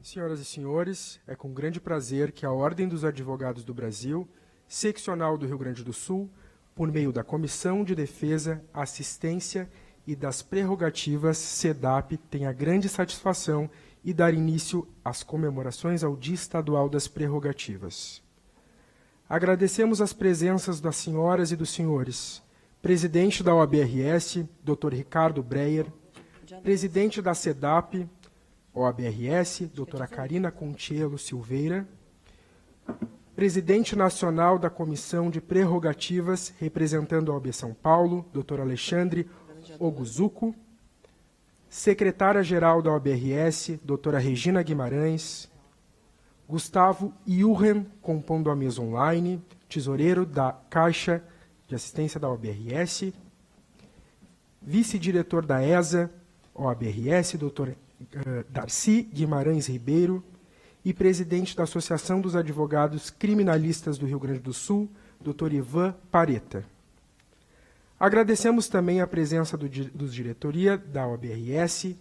Senhoras e senhores, é com grande prazer que a Ordem dos Advogados do Brasil, seccional do Rio Grande do Sul, por meio da Comissão de Defesa, Assistência e das Prerrogativas, SEDAP, tem a grande satisfação e dar início às comemorações ao Dia Estadual das Prerrogativas. Agradecemos as presenças das senhoras e dos senhores, presidente da OAB-RS, Dr. Ricardo Breyer, presidente da SEDAP, OAB-RS, doutora Karina Contielo Silveira, presidente nacional da Comissão de Prerrogativas, representando a OAB São Paulo, doutor Alexandre Oguzuko, secretária-geral da OAB-RS, doutora Regina Guimarães, Gustavo Iurren, compondo a mesa online, tesoureiro da Caixa de Assistência da OAB-RS, vice-diretor da ESA, OAB-RS, doutor Darcy Guimarães Ribeiro, e presidente da Associação dos Advogados Criminalistas do Rio Grande do Sul, doutor Ivan Pareta. Agradecemos também a presença dos diretoria da OAB-RS,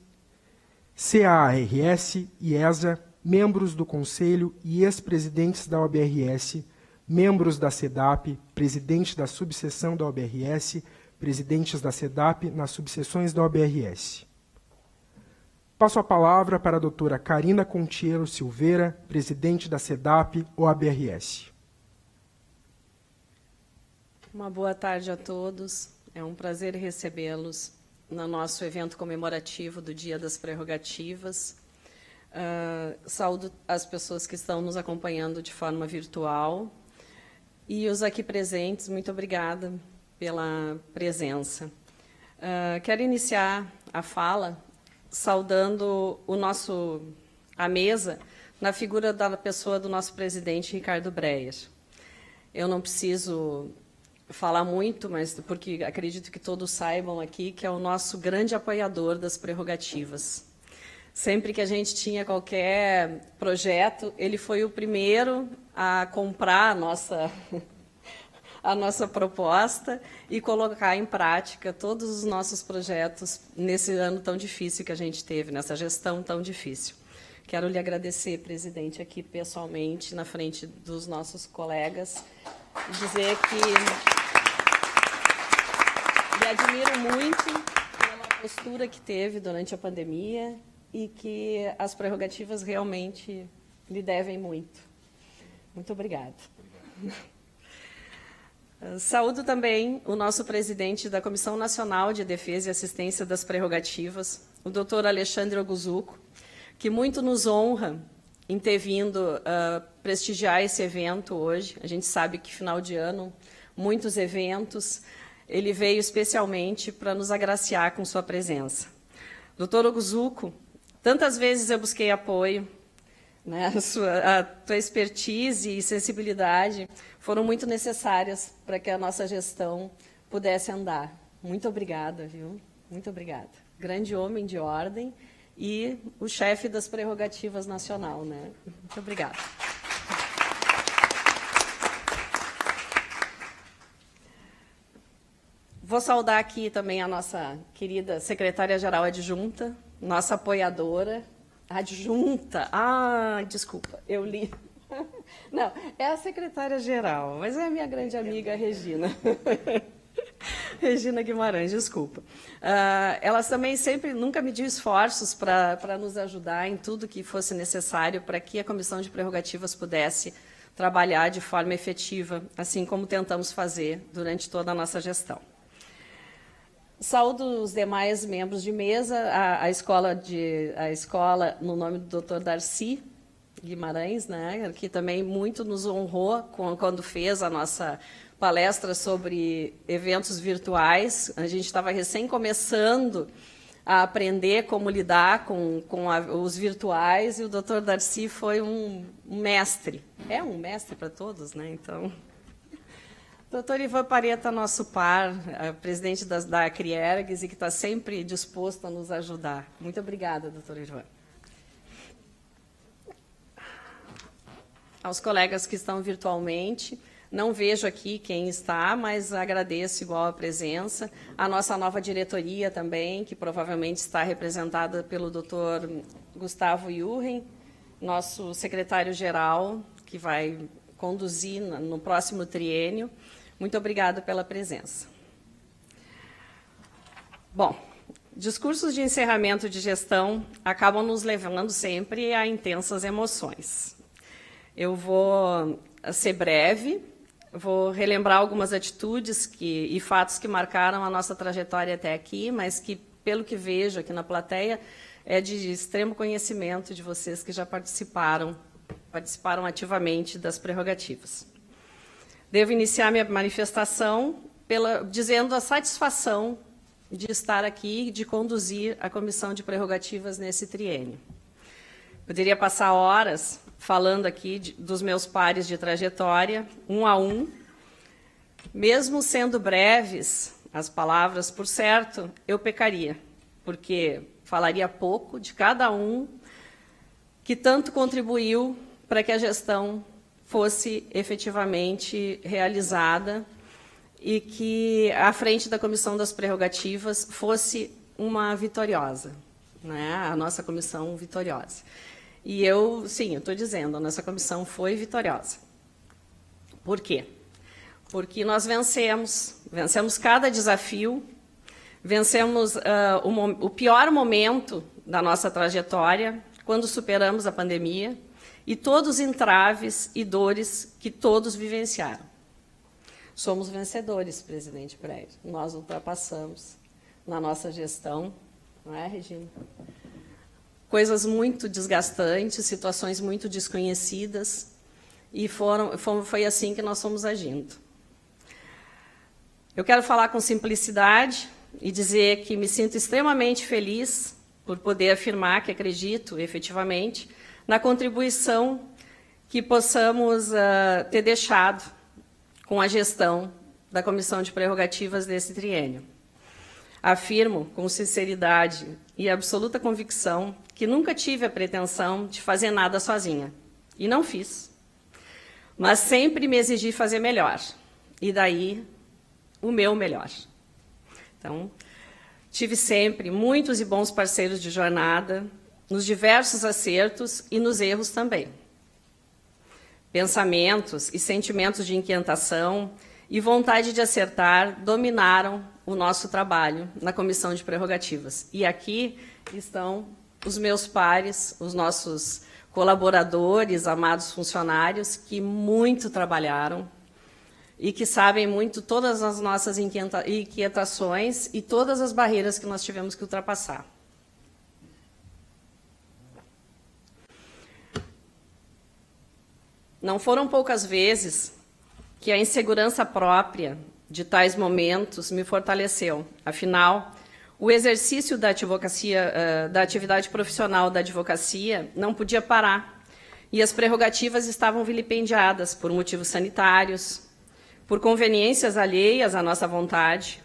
CARS e ESA, membros do Conselho e ex-presidentes da OAB-RS, membros da SEDAP, presidente da subseção da OAB-RS, presidentes da SEDAP nas subseções da OAB-RS. Passo a palavra para a doutora Karina Contielo Silveira, presidente da SEDAP, OAB-RS. Uma boa tarde a todos. É um prazer recebê-los no nosso evento comemorativo do Dia das Prerrogativas. Saúdo as pessoas que estão nos acompanhando de forma virtual. E os aqui presentes, muito obrigada pela presença. Quero iniciar a fala saudando a mesa na figura da pessoa do nosso presidente, Ricardo Breyer. Eu não preciso falar muito, mas porque acredito que todos saibam aqui que é o nosso grande apoiador das prerrogativas. Sempre que a gente tinha qualquer projeto, ele foi o primeiro a comprar a nossa proposta e colocar em prática todos os nossos projetos nesse ano tão difícil que a gente teve, nessa gestão tão difícil. Quero lhe agradecer, presidente, aqui pessoalmente, na frente dos nossos colegas, e dizer que lhe admiro muito pela postura que teve durante a pandemia e que as prerrogativas realmente lhe devem muito. Muito obrigada. Saúdo também o nosso presidente da Comissão Nacional de Defesa e Assistência das Prerrogativas, o doutor Alexandre Oguzuko, que muito nos honra em ter vindo prestigiar esse evento hoje. A gente sabe que, final de ano, muitos eventos, ele veio especialmente para nos agraciar com sua presença. Doutor Oguzuko, tantas vezes eu busquei apoio, né? A tua expertise e sensibilidade foram muito necessárias para que a nossa gestão pudesse andar. Muito obrigada, viu? Muito obrigada. Grande homem de ordem e o chefe das prerrogativas nacional, né? Muito obrigada. Vou saudar aqui também a nossa querida secretária-geral adjunta, nossa apoiadora, adjunta. Desculpa, eu li. Não, é a secretária-geral, mas é a minha grande amiga Regina. Regina Guimarães, desculpa. Elas também nunca mediu esforços para nos ajudar em tudo que fosse necessário para que a Comissão de Prerrogativas pudesse trabalhar de forma efetiva, assim como tentamos fazer durante toda a nossa gestão. Saúdo os demais membros de mesa, a escola, no nome do Dr. Darcy Guimarães, né, que também muito nos honrou quando fez a nossa palestra sobre eventos virtuais. A gente estava recém começando a aprender como lidar com os virtuais, e o Dr. Darcy foi um mestre. É um mestre para todos, né? Então, doutor Ivan Pareta, nosso par, presidente da CRIERGS, e que está sempre disposto a nos ajudar. Muito obrigada, doutor Ivan. Aos colegas que estão virtualmente, Não vejo aqui quem está, mas agradeço igual a presença. A nossa nova diretoria também, que provavelmente está representada pelo Dr. Gustavo Jurren, nosso secretário-geral, que vai conduzir no próximo triênio. Muito obrigada pela presença. Bom, discursos de encerramento de gestão acabam nos levando sempre a intensas emoções. Eu vou ser breve, vou relembrar algumas atitudes e fatos que marcaram a nossa trajetória até aqui, mas que, pelo que vejo aqui na plateia, é de extremo conhecimento de vocês que já participaram ativamente das prerrogativas. Devo iniciar minha manifestação dizendo a satisfação de estar aqui e de conduzir a Comissão de Prerrogativas nesse triênio. Poderia passar horas falando aqui dos meus pares de trajetória, um a um. Mesmo sendo breves as palavras, por certo, eu pecaria, porque falaria pouco de cada um que tanto contribuiu para que a gestão fosse efetivamente realizada e que, à frente da Comissão das Prerrogativas, fosse uma vitoriosa, né? A nossa comissão vitoriosa. E eu estou dizendo, a nossa comissão foi vitoriosa. Por quê? Porque nós vencemos cada desafio, vencemos o pior momento da nossa trajetória, quando superamos a pandemia, e todos os entraves e dores que todos vivenciaram. Somos vencedores, presidente Breyer. Nós ultrapassamos na nossa gestão, não é, Regina? Coisas muito desgastantes, situações muito desconhecidas, e foi assim que nós fomos agindo. Eu quero falar com simplicidade e dizer que me sinto extremamente feliz por poder afirmar que acredito, efetivamente, na contribuição que possamos ter deixado com a gestão da Comissão de Prerrogativas desse triênio. Afirmo com sinceridade e absoluta convicção que nunca tive a pretensão de fazer nada sozinha, e não fiz. Mas sempre me exigi fazer melhor, e daí o meu melhor. Então, tive sempre muitos e bons parceiros de jornada, nos diversos acertos e nos erros também. Pensamentos e sentimentos de inquietação e vontade de acertar dominaram o nosso trabalho na Comissão de Prerrogativas. E aqui estão os meus pares, os nossos colaboradores, amados funcionários, que muito trabalharam e que sabem muito todas as nossas inquietações e todas as barreiras que nós tivemos que ultrapassar. Não foram poucas vezes que a insegurança própria de tais momentos me fortaleceu. Afinal, o exercício da advocacia, da atividade profissional da advocacia não podia parar, e as prerrogativas estavam vilipendiadas por motivos sanitários, por conveniências alheias à nossa vontade,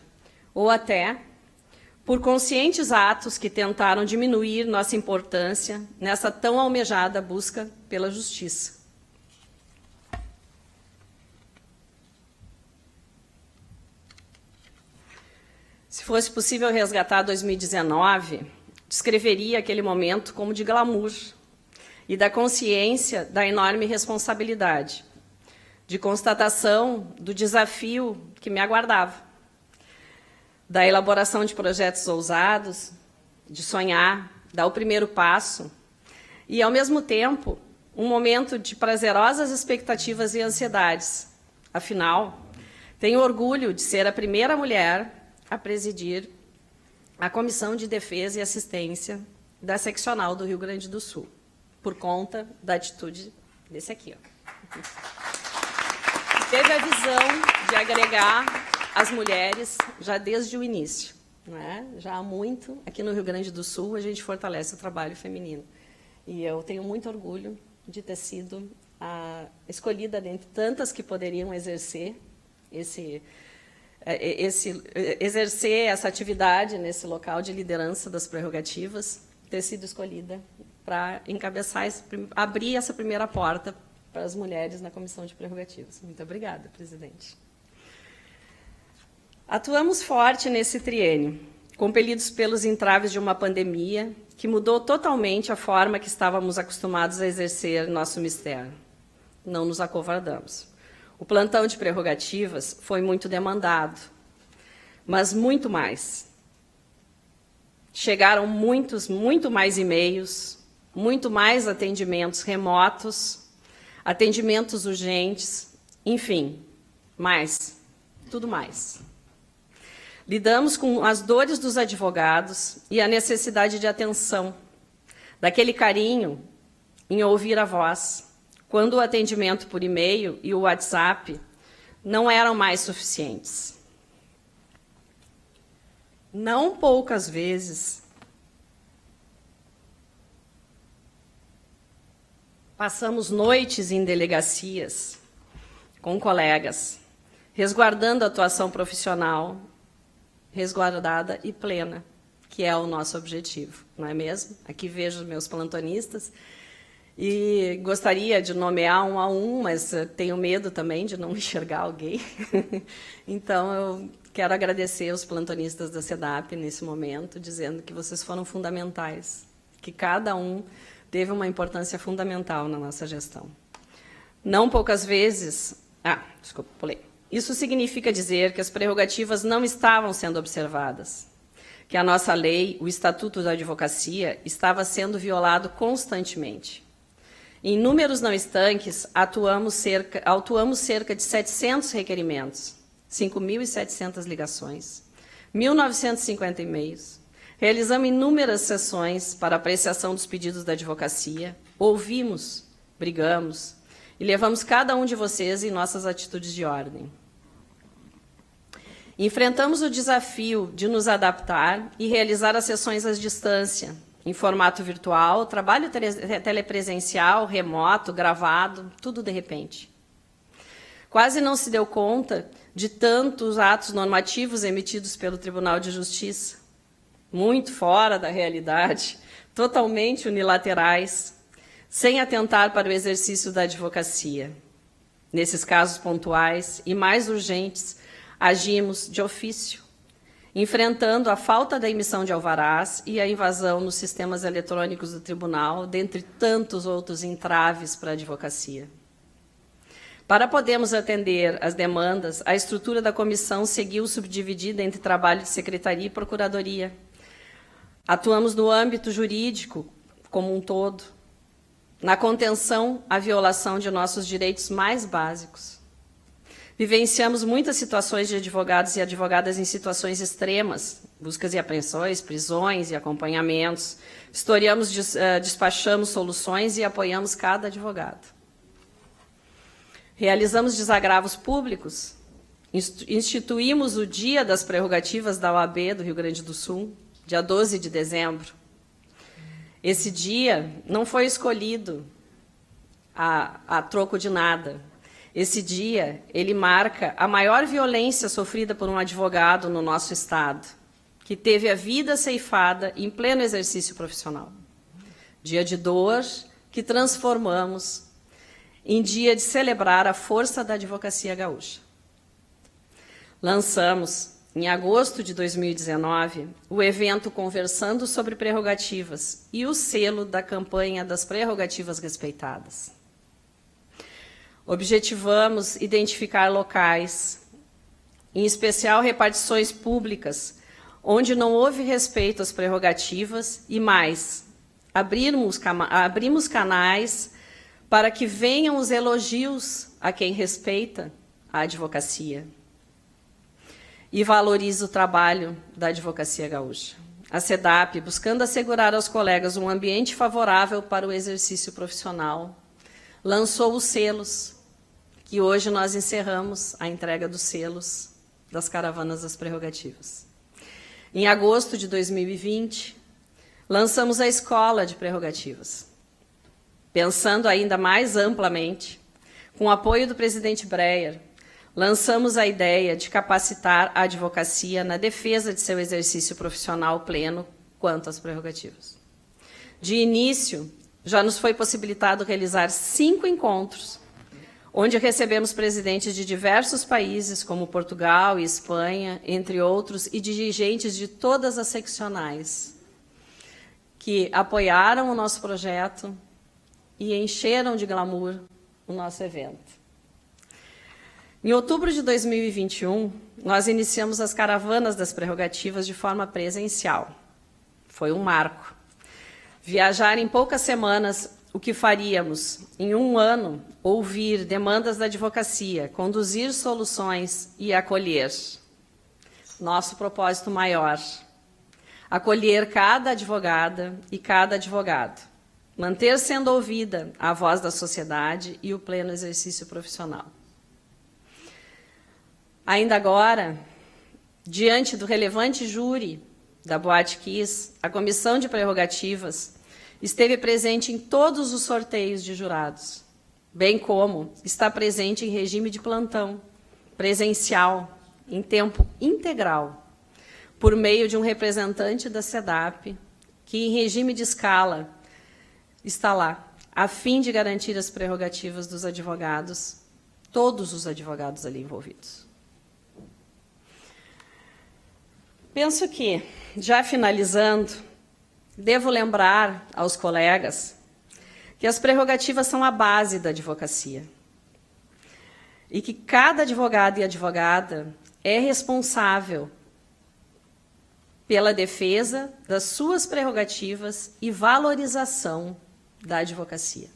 ou até por conscientes atos que tentaram diminuir nossa importância nessa tão almejada busca pela justiça. Se fosse possível resgatar 2019, descreveria aquele momento como de glamour e da consciência da enorme responsabilidade, de constatação do desafio que me aguardava, da elaboração de projetos ousados, de sonhar, dar o primeiro passo, e, ao mesmo tempo, um momento de prazerosas expectativas e ansiedades. Afinal, tenho orgulho de ser a primeira mulher a presidir a Comissão de Defesa e Assistência da Seccional do Rio Grande do Sul, por conta da atitude desse aqui, ó. Teve a visão de agregar as mulheres já desde o início, né? Já há muito, aqui no Rio Grande do Sul, a gente fortalece o trabalho feminino. E eu tenho muito orgulho de ter sido a escolhida dentre tantas que poderiam exercer exercer essa atividade nesse local de liderança das prerrogativas, ter sido escolhida para encabeçar, abrir essa primeira porta para as mulheres na Comissão de Prerrogativas. Muito obrigada, presidente. Atuamos forte nesse triênio, compelidos pelos entraves de uma pandemia que mudou totalmente a forma que estávamos acostumados a exercer nosso mistério. Não nos acovardamos. O plantão de prerrogativas foi muito demandado, mas muito mais. Chegaram muito mais e-mails, muito mais atendimentos remotos, atendimentos urgentes, enfim, tudo mais. Lidamos com as dores dos advogados e a necessidade de atenção, daquele carinho em ouvir a voz, quando o atendimento por e-mail e o WhatsApp não eram mais suficientes. Não poucas vezes, passamos noites em delegacias com colegas, resguardando a atuação profissional, resguardada e plena, que é o nosso objetivo, não é mesmo? Aqui vejo meus plantonistas e gostaria de nomear um a um, mas tenho medo também de não enxergar alguém. Então, eu quero agradecer os plantonistas da SEDAP nesse momento, dizendo que vocês foram fundamentais, que cada um teve uma importância fundamental na nossa gestão. Não poucas vezes... desculpa, pulei. Isso significa dizer que as prerrogativas não estavam sendo observadas, que a nossa lei, o Estatuto da Advocacia, estava sendo violado constantemente. Em números não estanques, autuamos cerca de 700 requerimentos, 5.700 ligações, 1.950 e-mails, realizamos inúmeras sessões para apreciação dos pedidos da advocacia, ouvimos, brigamos e levamos cada um de vocês em nossas atitudes de ordem. Enfrentamos o desafio de nos adaptar e realizar as sessões à distância, em formato virtual, trabalho telepresencial, remoto, gravado, tudo de repente. Quase não se deu conta de tantos atos normativos emitidos pelo Tribunal de Justiça, muito fora da realidade, totalmente unilaterais, sem atentar para o exercício da advocacia. Nesses casos pontuais e mais urgentes, agimos de ofício, enfrentando a falta da emissão de alvarás e a invasão nos sistemas eletrônicos do tribunal, dentre tantos outros entraves para a advocacia. Para podermos atender às demandas, a estrutura da comissão seguiu subdividida entre trabalho de secretaria e procuradoria. Atuamos no âmbito jurídico como um todo, na contenção à violação de nossos direitos mais básicos. Vivenciamos muitas situações de advogados e advogadas em situações extremas, buscas e apreensões, prisões e acompanhamentos. Despachamos soluções e apoiamos cada advogado. Realizamos desagravos públicos, instituímos o Dia das Prerrogativas da OAB do Rio Grande do Sul, dia 12 de dezembro. Esse dia não foi escolhido a troco de nada. Esse dia, ele marca a maior violência sofrida por um advogado no nosso Estado, que teve a vida ceifada em pleno exercício profissional. Dia de dor que transformamos em dia de celebrar a força da advocacia gaúcha. Lançamos, em agosto de 2019, o evento Conversando sobre Prerrogativas e o selo da campanha das Prerrogativas Respeitadas. Objetivamos identificar locais, em especial repartições públicas, onde não houve respeito às prerrogativas e mais, abrimos canais para que venham os elogios a quem respeita a advocacia e valoriza o trabalho da advocacia gaúcha. A SEDAP, buscando assegurar aos colegas um ambiente favorável para o exercício profissional, lançou os selos, que hoje nós encerramos a entrega dos selos das caravanas das prerrogativas. Em agosto de 2020, lançamos a Escola de Prerrogativas. Pensando ainda mais amplamente, com o apoio do presidente Breyer, lançamos a ideia de capacitar a advocacia na defesa de seu exercício profissional pleno quanto às prerrogativas. De início, já nos foi possibilitado realizar 5 encontros onde recebemos presidentes de diversos países, como Portugal e Espanha, entre outros, e dirigentes de todas as seccionais, que apoiaram o nosso projeto e encheram de glamour o nosso evento. Em outubro de 2021, nós iniciamos as caravanas das prerrogativas de forma presencial. Foi um marco. Viajar em poucas semanas, o que faríamos em um ano, ouvir demandas da advocacia, conduzir soluções e acolher. Nosso propósito maior: acolher cada advogada e cada advogado, manter sendo ouvida a voz da sociedade e o pleno exercício profissional. Ainda agora, diante do relevante júri da Boate Kiss, a Comissão de Prerrogativas esteve presente em todos os sorteios de jurados, bem como está presente em regime de plantão, presencial, em tempo integral, por meio de um representante da SEDAP, que em regime de escala está lá, a fim de garantir as prerrogativas dos advogados, todos os advogados ali envolvidos. Penso que, já finalizando, devo lembrar aos colegas que as prerrogativas são a base da advocacia e que cada advogado e advogada é responsável pela defesa das suas prerrogativas e valorização da advocacia.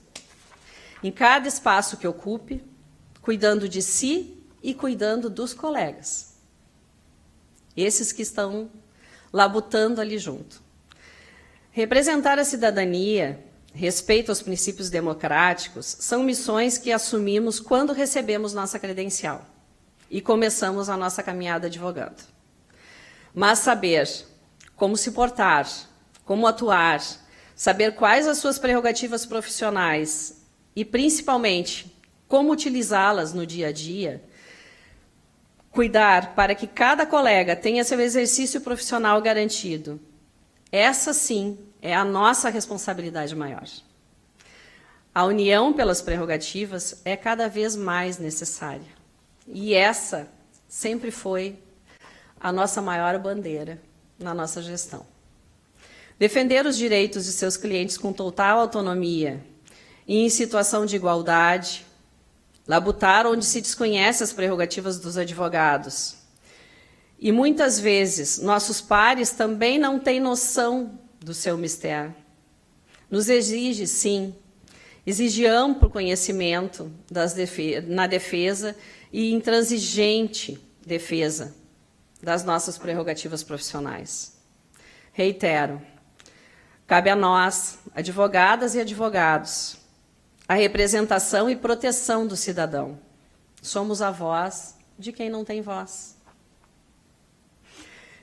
Em cada espaço que ocupe, cuidando de si e cuidando dos colegas. Esses que estão labutando ali junto. Representar a cidadania, respeito aos princípios democráticos, são missões que assumimos quando recebemos nossa credencial e começamos a nossa caminhada advogando. Mas saber como se portar, como atuar, saber quais as suas prerrogativas profissionais e, principalmente, como utilizá-las no dia a dia, cuidar para que cada colega tenha seu exercício profissional garantido. Essa, sim, é a nossa responsabilidade maior. A união pelas prerrogativas é cada vez mais necessária. E essa sempre foi a nossa maior bandeira na nossa gestão. Defender os direitos de seus clientes com total autonomia e em situação de igualdade, labutar onde se desconhece as prerrogativas dos advogados. E muitas vezes nossos pares também não têm noção do seu mistério. Nos exige, sim, exige amplo conhecimento na defesa e intransigente defesa das nossas prerrogativas profissionais. Reitero, cabe a nós, advogadas e advogados, a representação e proteção do cidadão. Somos a voz de quem não tem voz.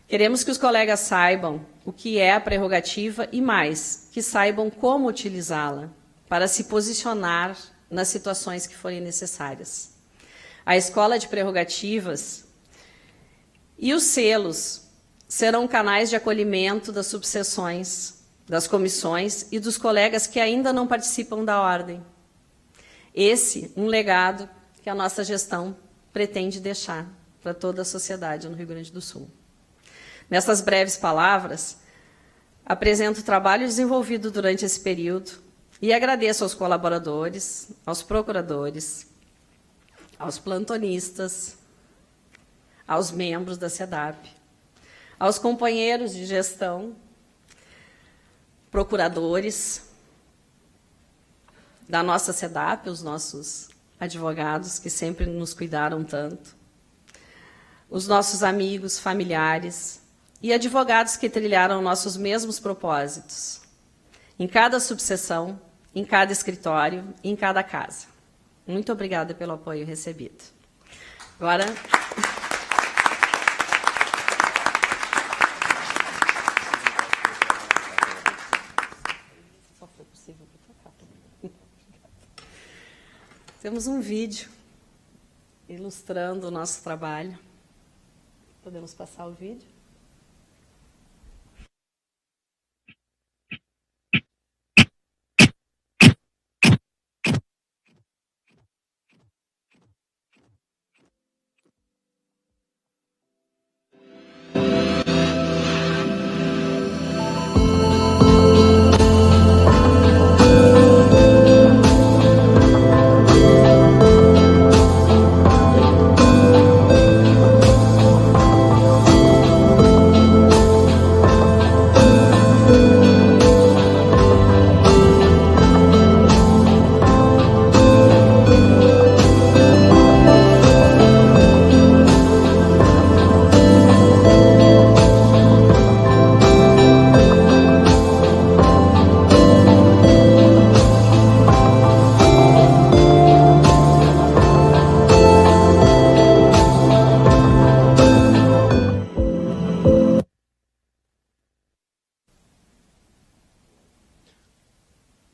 Queremos que os colegas saibam o que é a prerrogativa e, mais, que saibam como utilizá-la para se posicionar nas situações que forem necessárias. A Escola de Prerrogativas e os selos serão canais de acolhimento das subseções, das comissões e dos colegas que ainda não participam da ordem. Esse, um legado que a nossa gestão pretende deixar para toda a sociedade no Rio Grande do Sul. Nessas breves palavras, apresento o trabalho desenvolvido durante esse período e agradeço aos colaboradores, aos procuradores, aos plantonistas, aos membros da SEDAP, aos companheiros de gestão, procuradores da nossa SEDAP, os nossos advogados que sempre nos cuidaram tanto, os nossos amigos, familiares e advogados que trilharam nossos mesmos propósitos, em cada subseção, em cada escritório, em cada casa. Muito obrigada pelo apoio recebido. Agora... Temos um vídeo ilustrando o nosso trabalho. Podemos passar o vídeo?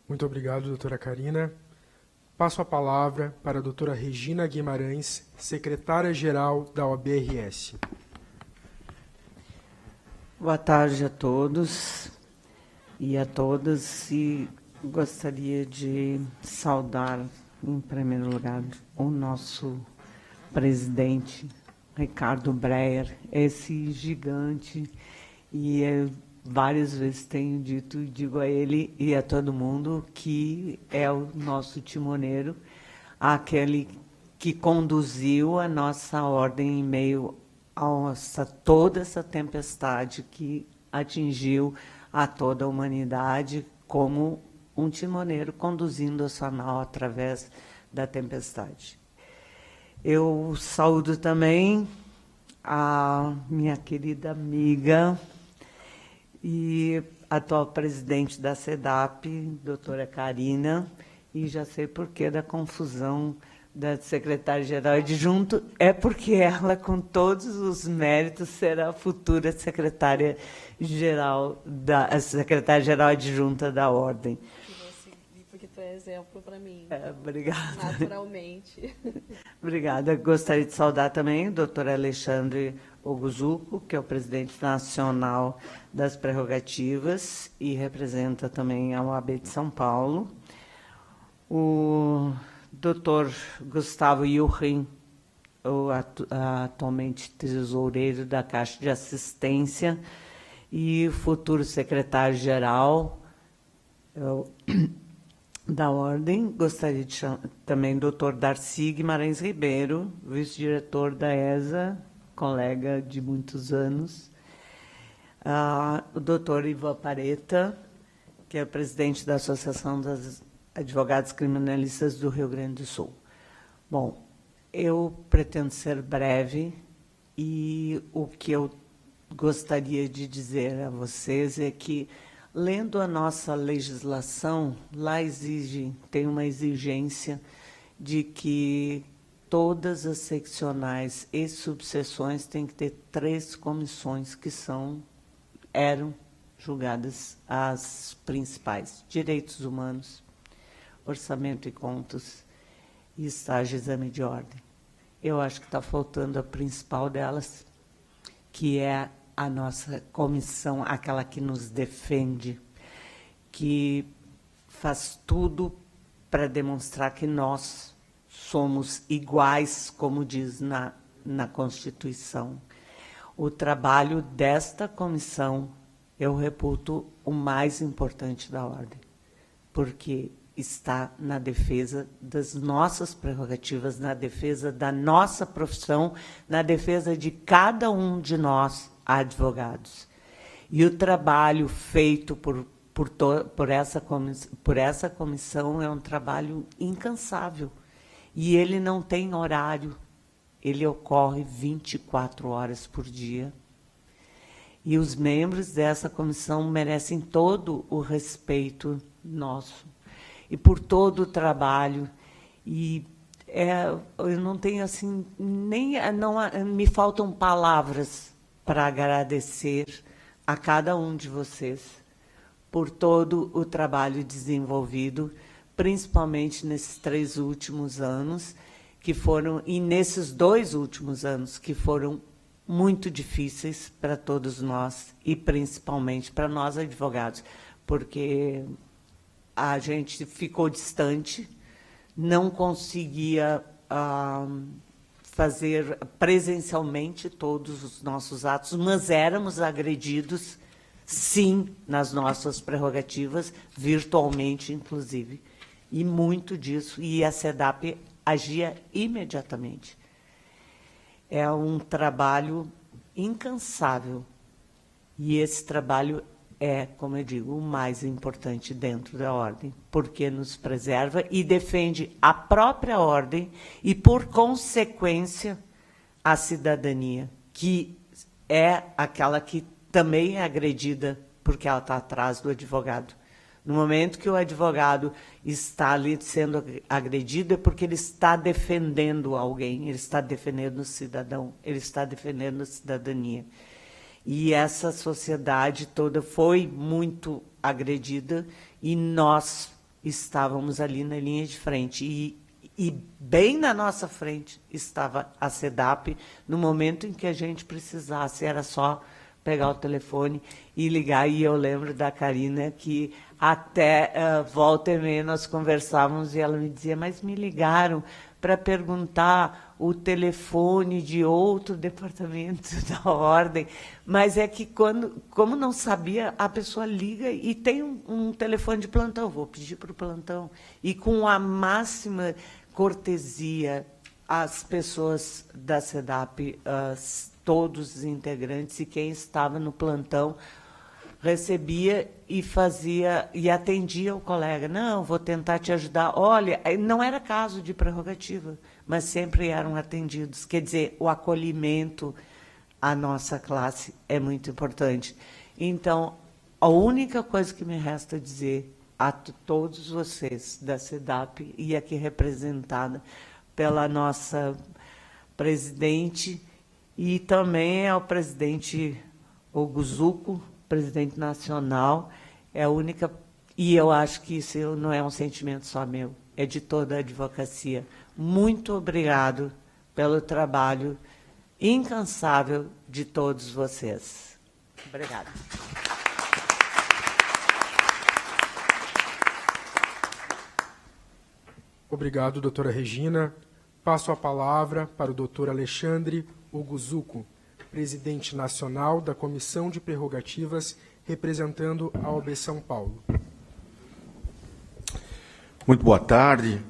Muito obrigado, doutora Karina. Passo a palavra para a doutora Regina Guimarães, secretária-geral da OAB-RS. Boa tarde a todos e a todas, e gostaria de saudar, em primeiro lugar, o nosso presidente, Ricardo Breyer, esse gigante, e várias vezes tenho dito, digo a ele e a todo mundo, que é o nosso timoneiro, aquele que conduziu a nossa ordem em meio a toda essa tempestade que atingiu a toda a humanidade, como um timoneiro conduzindo a sua nau através da tempestade. Eu saúdo também a minha querida amiga e atual presidente da SEDAP, doutora Karina, e já sei por que da confusão da secretária-geral adjunto, é porque ela, com todos os méritos, será a futura secretária-geral adjunta da Ordem. Porque tu é exemplo para mim. Obrigada. Naturalmente. Obrigada. Gostaria de saudar também o doutor Alexandre Oguzuco, que é o presidente nacional das prerrogativas e representa também a OAB de São Paulo. O doutor Gustavo Yurin, atualmente tesoureiro da Caixa de Assistência e futuro secretário-geral da Ordem. Gostaria de chamar também o doutor Darcy Guimarães Ribeiro, vice-diretor da ESA, colega de muitos anos. O doutor Ivan Pareta, que é presidente da Associação das Advogados Criminalistas do Rio Grande do Sul. Bom, eu pretendo ser breve e o que eu gostaria de dizer a vocês é que, lendo a nossa legislação, lá tem uma exigência de que todas as seccionais e subseções têm que ter 3 comissões que eram julgadas as principais: direitos humanos, orçamento e contas e estágio e exame de ordem. Eu acho que está faltando a principal delas, que é a nossa comissão, aquela que nos defende, que faz tudo para demonstrar que nós somos iguais, como diz na Constituição. O trabalho desta comissão eu reputo o mais importante da ordem, porque está na defesa das nossas prerrogativas, na defesa da nossa profissão, na defesa de cada um de nós, advogados. E o trabalho feito por essa comissão é um trabalho incansável. E ele não tem horário, ele ocorre 24 horas por dia. E os membros dessa comissão merecem todo o respeito nosso, e por todo o trabalho. E eu não tenho assim, me faltam palavras para agradecer a cada um de vocês por todo o trabalho desenvolvido, principalmente nesses 3 últimos anos, e nesses 2 últimos anos, que foram muito difíceis para todos nós, e principalmente para nós advogados, porque a gente ficou distante, não conseguia fazer presencialmente todos os nossos atos, mas éramos agredidos, sim, nas nossas prerrogativas, virtualmente, inclusive, e muito disso, e a SEDAP agia imediatamente. É um trabalho incansável, e esse trabalho é, como eu digo, o mais importante dentro da ordem, porque nos preserva e defende a própria ordem e, por consequência, a cidadania, que é aquela que também é agredida porque ela está atrás do advogado. No momento que o advogado está ali sendo agredido, é porque ele está defendendo alguém, ele está defendendo o cidadão, ele está defendendo a cidadania. E essa sociedade toda foi muito agredida, e nós, estávamos ali na linha de frente. E bem na nossa frente estava a SEDAP, no momento em que a gente precisasse, era só pegar o telefone e ligar. E eu lembro da Karina que até volta e meia nós conversávamos e ela me dizia, mas me ligaram para perguntar o telefone de outro departamento da ordem. Mas é que, como não sabia, a pessoa liga e tem um telefone de plantão, vou pedir para o plantão. E com a máxima cortesia, as pessoas da SEDAP, todos os integrantes e quem estava no plantão, recebia e fazia e atendia o colega. Não, vou tentar te ajudar. Olha, não era caso de prerrogativa, mas sempre eram atendidos. Quer dizer, o acolhimento à nossa classe é muito importante. Então, a única coisa que me resta dizer a todos vocês da SEDAP, e aqui representada pela nossa presidente, e também ao presidente Oguzuko, presidente nacional, é a única, e eu acho que isso não é um sentimento só meu, é de toda a advocacia. Muito obrigado pelo trabalho incansável de todos vocês. Obrigada. Obrigado, doutora Regina. Passo a palavra para o doutor Alexandre Oguzuko, presidente nacional da Comissão de Prerrogativas, representando a OAB São Paulo. Muito boa tarde.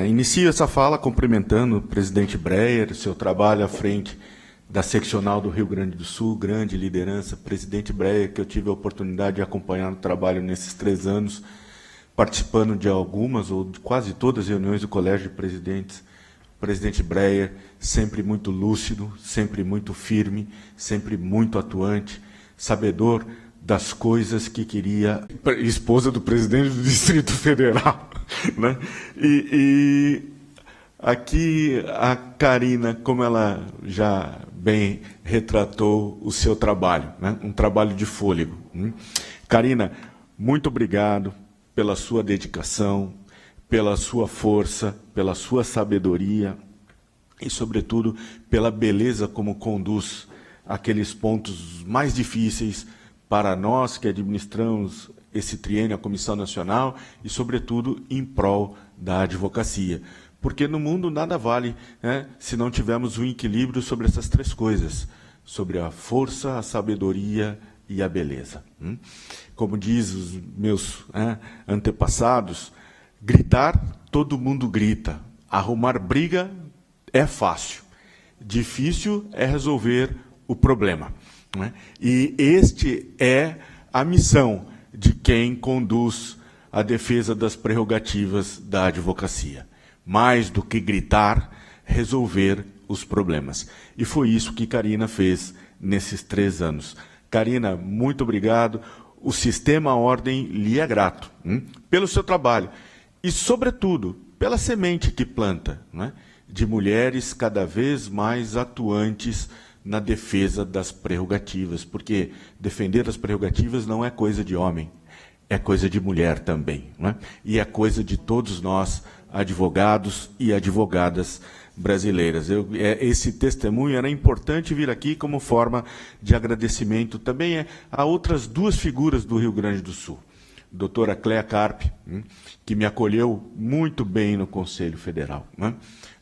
Inicio essa fala cumprimentando o presidente Breyer, seu trabalho à frente da seccional do Rio Grande do Sul, grande liderança. Presidente Breyer, que eu tive a oportunidade de acompanhar no trabalho nesses 3 anos, participando de algumas ou de quase todas as reuniões do Colégio de Presidentes. O presidente Breyer, sempre muito lúcido, sempre muito firme, sempre muito atuante, sabedor das coisas que queria, esposa do presidente do Distrito Federal. Né? E aqui a Karina, como ela já bem retratou o seu trabalho, né? Um trabalho de fôlego. Karina, muito obrigado pela sua dedicação, pela sua força, pela sua sabedoria e, sobretudo, pela beleza como conduz aqueles pontos mais difíceis para nós que administramos esse triênio, a Comissão Nacional, e, sobretudo, em prol da advocacia. Porque no mundo nada vale, né, se não tivermos um equilíbrio sobre essas 3 coisas, sobre a força, a sabedoria e a beleza. Como diz os meus antepassados, gritar, todo mundo grita. Arrumar briga é fácil. Difícil é resolver o problema. Né? E este é a missão de quem conduz a defesa das prerrogativas da advocacia. Mais do que gritar, resolver os problemas. E foi isso que Karina fez nesses 3 anos. Karina, muito obrigado. O Sistema Ordem lhe é grato pelo seu trabalho e, sobretudo, pela semente que planta, né, de mulheres cada vez mais atuantes na defesa das prerrogativas, porque defender as prerrogativas não é coisa de homem, é coisa de mulher também, né? E é coisa de todos nós, advogados e advogadas brasileiras. Esse testemunho era importante vir aqui como forma de agradecimento também a outras 2 figuras do Rio Grande do Sul. Doutora Cléa Carpe, que me acolheu muito bem no Conselho Federal. Né?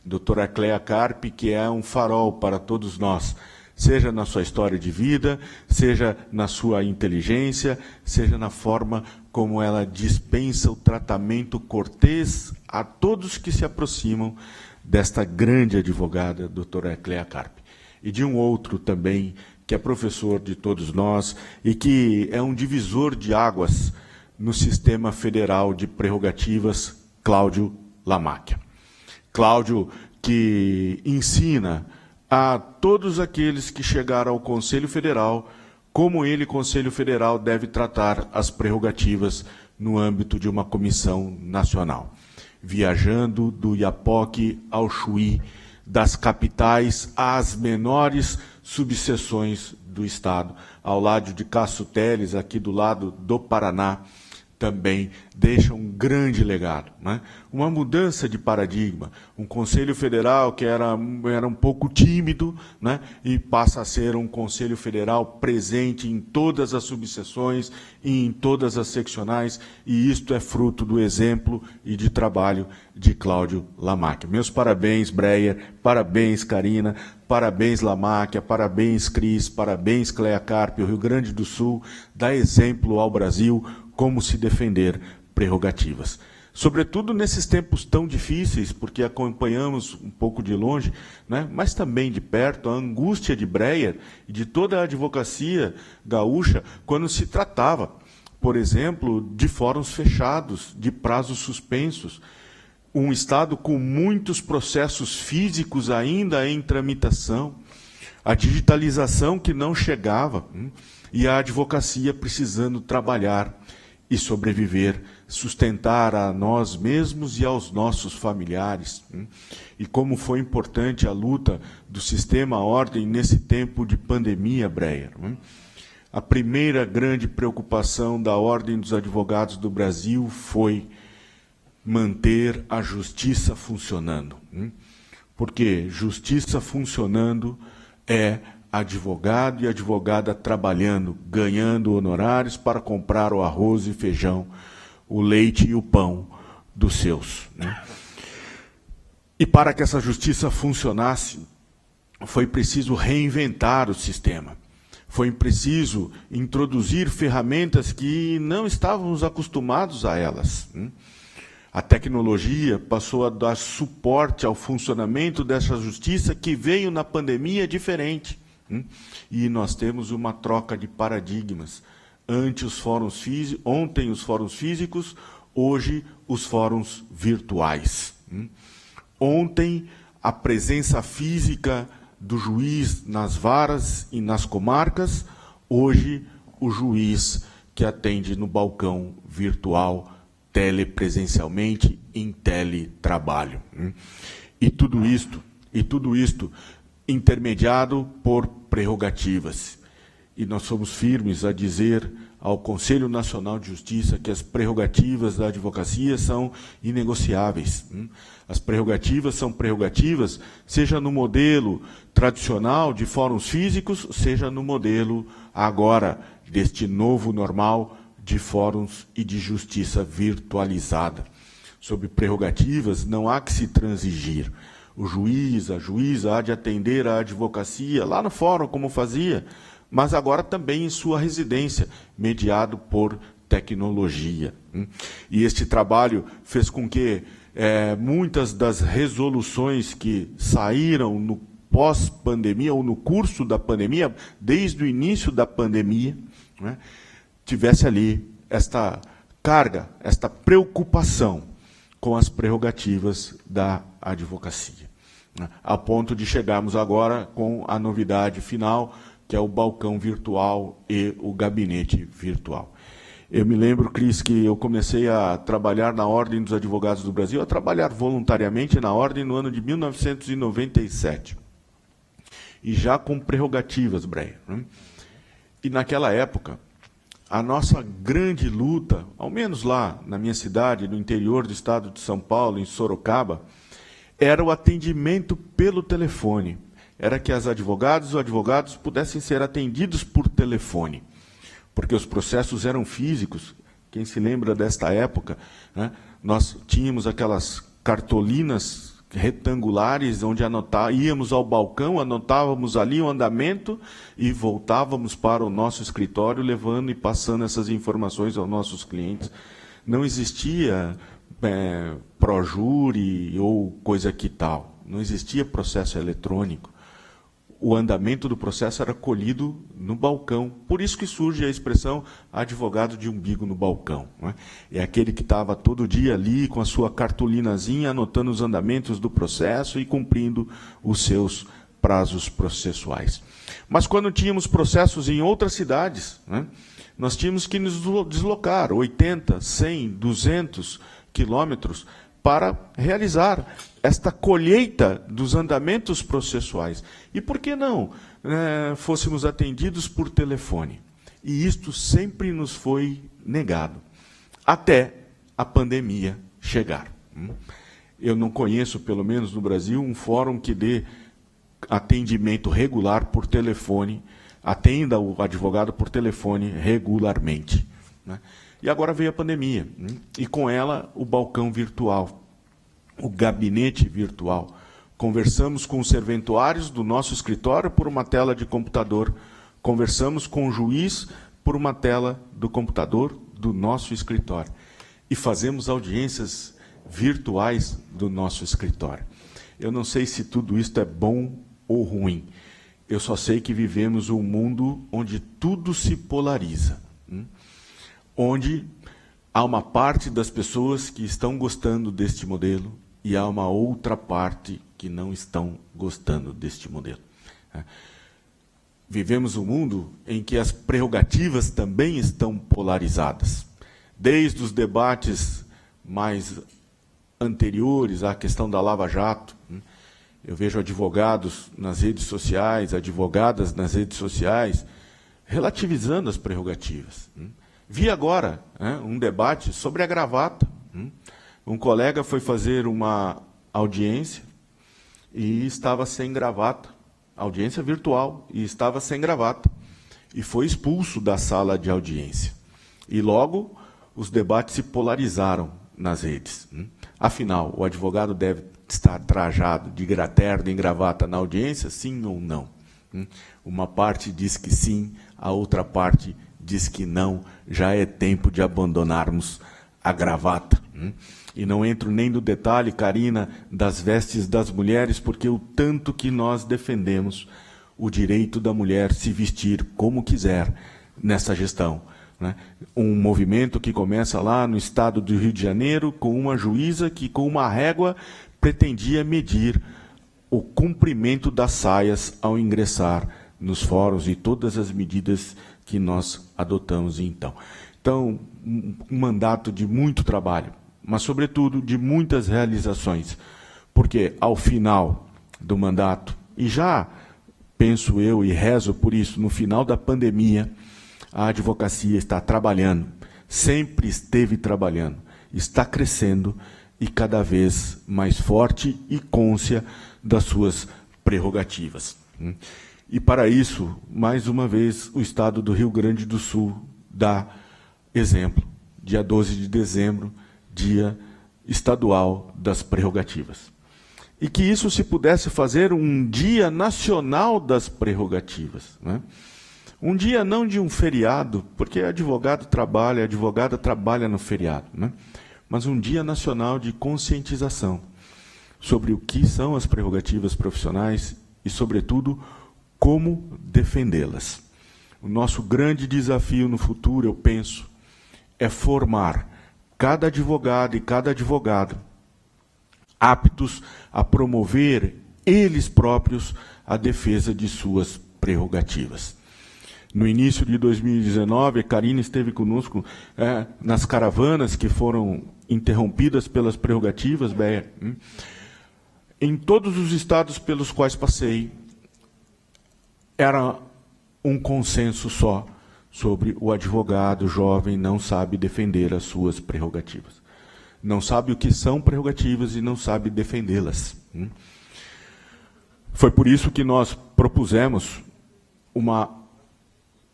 Doutora Cléa Carpe, que é um farol para todos nós, seja na sua história de vida, seja na sua inteligência, seja na forma como ela dispensa o tratamento cortês a todos que se aproximam desta grande advogada, doutora Cléa Carpe. E de um outro também, que é professor de todos nós e que é um divisor de águas no sistema federal de prerrogativas, Cláudio Lamacchia. Cláudio, que ensina a todos aqueles que chegaram ao Conselho Federal como ele, Conselho Federal, deve tratar as prerrogativas no âmbito de uma comissão nacional. Viajando do Iapoque ao Chuí, das capitais às menores subseções do Estado, ao lado de Cássio Teles, aqui do lado do Paraná, também deixa um grande legado, né? Uma mudança de paradigma, um Conselho Federal que era um pouco tímido, né? E passa a ser um Conselho Federal presente em todas as subseções e em todas as seccionais, e isto é fruto do exemplo e de trabalho de Cláudio Lamáquia. Meus parabéns, Breyer, parabéns, Karina, parabéns, Lamáquia, parabéns, Cris, parabéns, Cléa Carpe. O Rio Grande do Sul dá exemplo ao Brasil como se defender prerrogativas. Sobretudo nesses tempos tão difíceis, porque acompanhamos um pouco de longe, né, mas também de perto, a angústia de Breyer e de toda a advocacia gaúcha, quando se tratava, por exemplo, de fóruns fechados, de prazos suspensos, um Estado com muitos processos físicos ainda em tramitação, a digitalização que não chegava, e a advocacia precisando trabalhar e sobreviver, sustentar a nós mesmos e aos nossos familiares. E como foi importante a luta do sistema ordem nesse tempo de pandemia, Breyer. A primeira grande preocupação da Ordem dos Advogados do Brasil foi manter a justiça funcionando. Porque justiça funcionando é advogado e advogada trabalhando, ganhando honorários para comprar o arroz e feijão, o leite e o pão dos seus. E para que essa justiça funcionasse, foi preciso reinventar o sistema. Foi preciso introduzir ferramentas que não estávamos acostumados a elas. A tecnologia passou a dar suporte ao funcionamento dessa justiça que veio na pandemia diferente. E nós temos uma troca de paradigmas. Ontem os fóruns físicos, hoje os fóruns virtuais. Ontem a presença física do juiz nas varas e nas comarcas, hoje o juiz que atende no balcão virtual, telepresencialmente, em teletrabalho. E tudo isto intermediado por prerrogativas. E nós somos firmes a dizer ao Conselho Nacional de Justiça que as prerrogativas da advocacia são inegociáveis. As prerrogativas são prerrogativas, seja no modelo tradicional de fóruns físicos, seja no modelo agora deste novo normal de fóruns e de justiça virtualizada. Sobre prerrogativas não há que se transigir. O juiz, a juíza há de atender a advocacia lá no fórum, como fazia, mas agora também em sua residência, mediado por tecnologia. E este trabalho fez com que muitas das resoluções que saíram no pós-pandemia, ou no curso da pandemia, desde o início da pandemia, tivesse ali esta carga, esta preocupação com as prerrogativas da advocacia, a ponto de chegarmos agora com a novidade final, que é o balcão virtual e o gabinete virtual. Eu me lembro, Cris, que eu comecei a trabalhar na Ordem dos Advogados do Brasil, a trabalhar voluntariamente na Ordem no ano de 1997. E já com prerrogativas, Breyer. E naquela época, a nossa grande luta, ao menos lá na minha cidade, no interior do estado de São Paulo, em Sorocaba, era o atendimento pelo telefone. Era que as advogadas e os advogados pudessem ser atendidos por telefone. Porque os processos eram físicos. Quem se lembra desta época, nós tínhamos aquelas cartolinas retangulares, onde íamos ao balcão, anotávamos ali o andamento e voltávamos para o nosso escritório, levando e passando essas informações aos nossos clientes. Não existia projúri ou coisa que tal. Não existia processo eletrônico. O andamento do processo era colhido no balcão. Por isso que surge a expressão advogado de umbigo no balcão. É aquele que estava todo dia ali com a sua cartolinazinha, anotando os andamentos do processo e cumprindo os seus prazos processuais. Mas quando tínhamos processos em outras cidades, nós tínhamos que nos deslocar 80, 100, 200 quilômetros para realizar esta colheita dos andamentos processuais. E por que não fôssemos atendidos por telefone? E isto sempre nos foi negado. até a pandemia chegar. Eu não conheço, pelo menos no Brasil, um fórum que dê atendimento regular por telefone, atenda o advogado por telefone regularmente. E agora veio a pandemia, e com ela o balcão virtual, o gabinete virtual. Conversamos com os serventuários do nosso escritório por uma tela de computador, conversamos com o juiz por uma tela do computador do nosso escritório. E fazemos audiências virtuais do nosso escritório. Eu não sei se tudo isso é bom ou ruim. Eu só sei que vivemos um mundo onde tudo se polariza. Onde há uma parte das pessoas que estão gostando deste modelo e há uma outra parte que não estão gostando deste modelo. Vivemos um mundo em que as prerrogativas também estão polarizadas. Desde os debates mais anteriores à questão da Lava Jato, eu vejo advogados nas redes sociais, advogadas nas redes sociais, relativizando as prerrogativas. Vi agora um debate sobre a gravata. Um colega foi fazer uma audiência e estava sem gravata, audiência virtual, e estava sem gravata, e foi expulso da sala de audiência. E logo os debates se polarizaram nas redes. Afinal, o advogado deve estar trajado de terno e gravata na audiência, sim ou não? Uma parte diz que sim, a outra parte diz que não, já é tempo de abandonarmos a gravata. E não entro nem no detalhe, Karina, das vestes das mulheres, porque o tanto que nós defendemos o direito da mulher se vestir como quiser nessa gestão. Um movimento que começa lá no estado do Rio de Janeiro, com uma juíza que, com uma régua, pretendia medir o comprimento das saias ao ingressar nos fóruns e todas as medidas que nós adotamos então. Então, um mandato de muito trabalho, mas, sobretudo, de muitas realizações, porque, ao final do mandato, e já penso eu e rezo por isso, no final da pandemia, a advocacia está trabalhando, sempre esteve trabalhando, está crescendo e cada vez mais forte e cônscia das suas prerrogativas. E, para isso, mais uma vez, o Estado do Rio Grande do Sul dá exemplo. Dia 12 de dezembro, Dia Estadual das Prerrogativas. E que isso se pudesse fazer um Dia Nacional das Prerrogativas. Um dia não de um feriado, porque advogado trabalha, advogada trabalha no feriado, mas um Dia Nacional de conscientização sobre o que são as prerrogativas profissionais e, sobretudo, como defendê-las. O nosso grande desafio no futuro, eu penso, é formar cada advogado e cada advogado aptos a promover eles próprios a defesa de suas prerrogativas. No início de 2019, a Karina esteve conosco nas caravanas que foram interrompidas pelas prerrogativas, Béia. Em todos os estados pelos quais passei, era um consenso só sobre o advogado jovem não sabe defender as suas prerrogativas. Não sabe o que são prerrogativas e não sabe defendê-las. Foi por isso que nós propusemos uma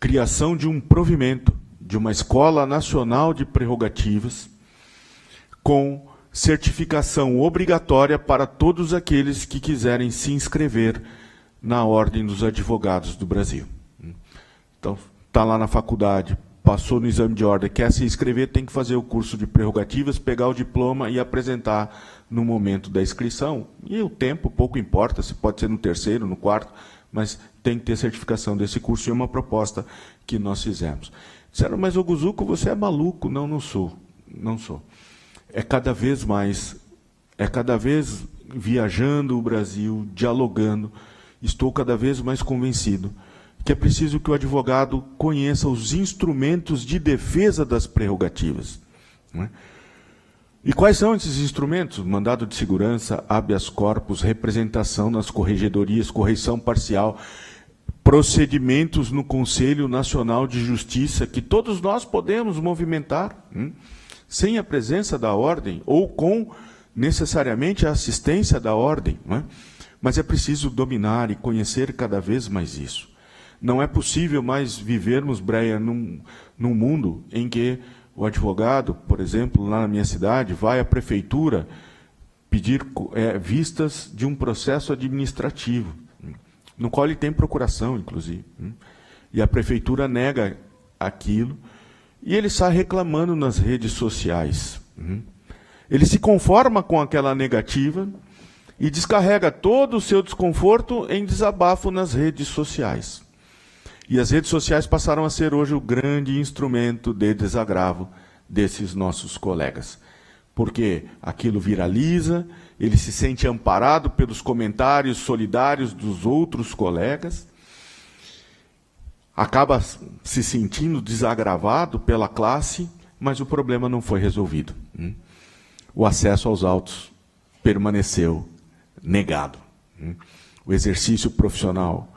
criação de um provimento, de uma Escola Nacional de Prerrogativas, com certificação obrigatória para todos aqueles que quiserem se inscrever na Ordem dos Advogados do Brasil. Então, está lá na faculdade, passou no exame de ordem, quer se inscrever, tem que fazer o curso de prerrogativas, pegar o diploma e apresentar no momento da inscrição. E o tempo pouco importa, se pode ser no terceiro, no quarto, mas tem que ter certificação desse curso, e é uma proposta que nós fizemos. Disseram, mas, Oguzuko, você é maluco. Não, não sou. Não sou. É cada vez mais, viajando o Brasil, dialogando, estou cada vez mais convencido que é preciso que o advogado conheça os instrumentos de defesa das prerrogativas. E quais são esses instrumentos? Mandado de segurança, habeas corpus, representação nas corregedorias, correição parcial, procedimentos no Conselho Nacional de Justiça, que todos nós podemos movimentar. sem a presença da ordem ou com necessariamente a assistência da ordem, não é? Mas é preciso dominar e conhecer cada vez mais isso. Não é possível mais vivermos, Breia, num mundo em que o advogado, por exemplo, lá na minha cidade, vai à prefeitura pedir vistas de um processo administrativo, no qual ele tem procuração, inclusive. E a prefeitura nega aquilo, e ele sai reclamando nas redes sociais. Ele se conforma com aquela negativa e descarrega todo o seu desconforto em desabafo nas redes sociais. E as redes sociais passaram a ser hoje o grande instrumento de desagravo desses nossos colegas. Porque aquilo viraliza, ele se sente amparado pelos comentários solidários dos outros colegas, acaba se sentindo desagravado pela classe, mas o problema não foi resolvido. O acesso aos autos permaneceu negado. O exercício profissional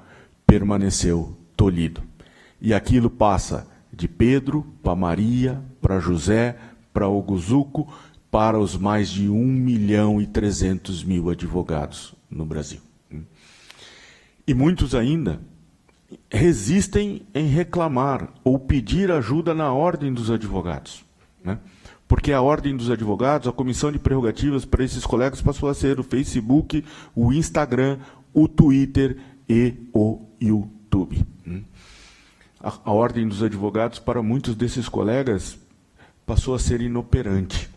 permaneceu tolhido. E aquilo passa de Pedro para Maria, para José, para Oguzuco, para os mais de 1.300.000 advogados no Brasil. E muitos ainda resistem em reclamar ou pedir ajuda na ordem dos advogados, né? Porque a ordem dos advogados, a comissão de prerrogativas para esses colegas passou a ser o Facebook, o Instagram, o Twitter e o YouTube. A ordem dos advogados, para muitos desses colegas, passou a ser inoperante,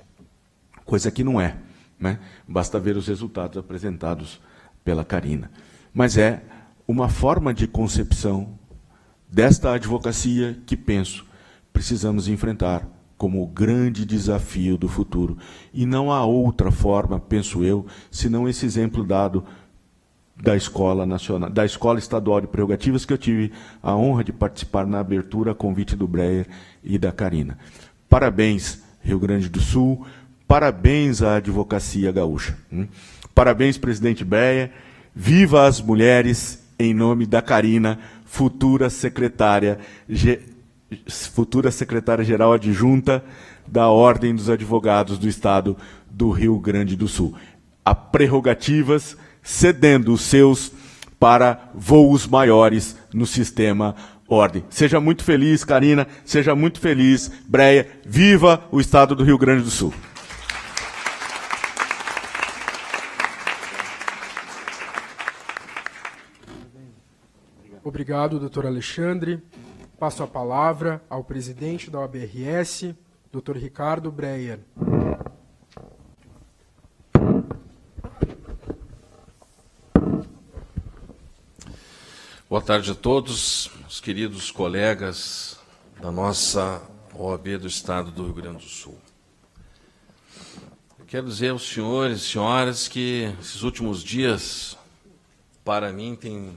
coisa que não é, né? Basta ver os resultados apresentados pela Karina. Mas é uma forma de concepção desta advocacia que, penso, precisamos enfrentar como o grande desafio do futuro. E não há outra forma, penso eu, senão esse exemplo dado da Escola Nacional, da Escola Estadual de Prerrogativas, que eu tive a honra de participar na abertura a convite do Breyer e da Karina. Parabéns, Rio Grande do Sul, parabéns à advocacia gaúcha. Parabéns, presidente Breyer, viva as mulheres, em nome da Karina, futura secretária-geral adjunta da Ordem dos Advogados do Estado do Rio Grande do Sul. A prerrogativas cedendo os seus para voos maiores no sistema ordem. Seja muito feliz, Karina, seja muito feliz, Breyer, viva o Estado do Rio Grande do Sul. Obrigado, doutor Alexandre. Passo a palavra ao presidente da OAB-RS, doutor Ricardo Breyer. Boa tarde a todos, os queridos colegas da nossa OAB do Estado do Rio Grande do Sul. Eu quero dizer aos senhores e senhoras que esses últimos dias, para mim, têm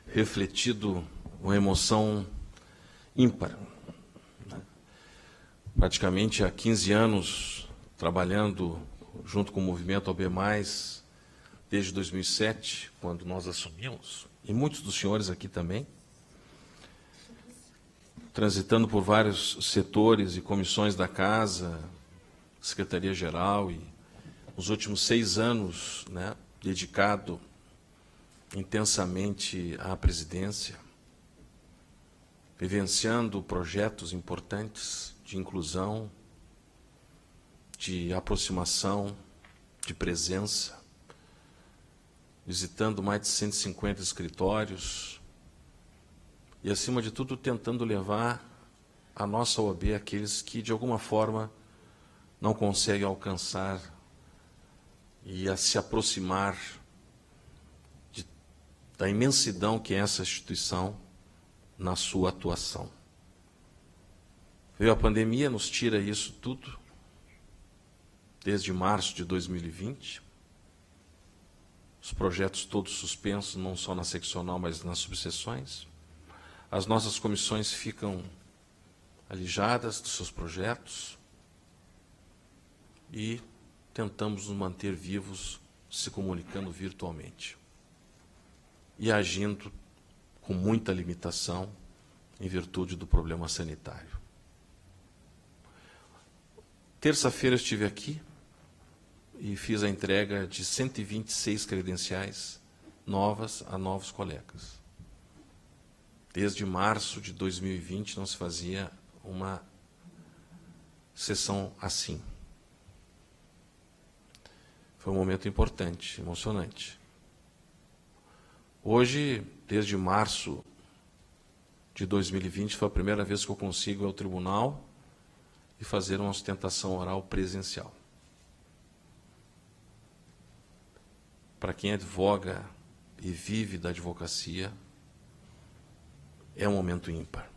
refletido uma emoção ímpar. Praticamente há 15 anos trabalhando junto com o movimento OAB+, desde 2007, quando nós assumimos, e muitos dos senhores aqui também, transitando por vários setores e comissões da Casa, Secretaria-Geral, e nos últimos 6 anos, né, dedicado intensamente à presidência, vivenciando projetos importantes de inclusão, de aproximação, de presença, visitando mais de 150 escritórios e, acima de tudo, tentando levar a nossa OAB àqueles que, de alguma forma, não conseguem alcançar e a se aproximar da imensidão que é essa instituição na sua atuação. Veio a pandemia, nos tira isso tudo, desde março de 2020, os projetos todos suspensos, não só na seccional, mas nas subseções. As nossas comissões ficam alijadas dos seus projetos e tentamos nos manter vivos, se comunicando virtualmente e agindo com muita limitação em virtude do problema sanitário. Terça-feira eu estive aqui e fiz a entrega de 126 credenciais novas a novos colegas. Desde março de 2020 não se fazia uma sessão assim. Foi um momento importante, emocionante. Hoje, desde março de 2020, foi a primeira vez que eu consigo ir ao tribunal e fazer uma sustentação oral presencial. Para quem advoga e vive da advocacia, é um momento ímpar.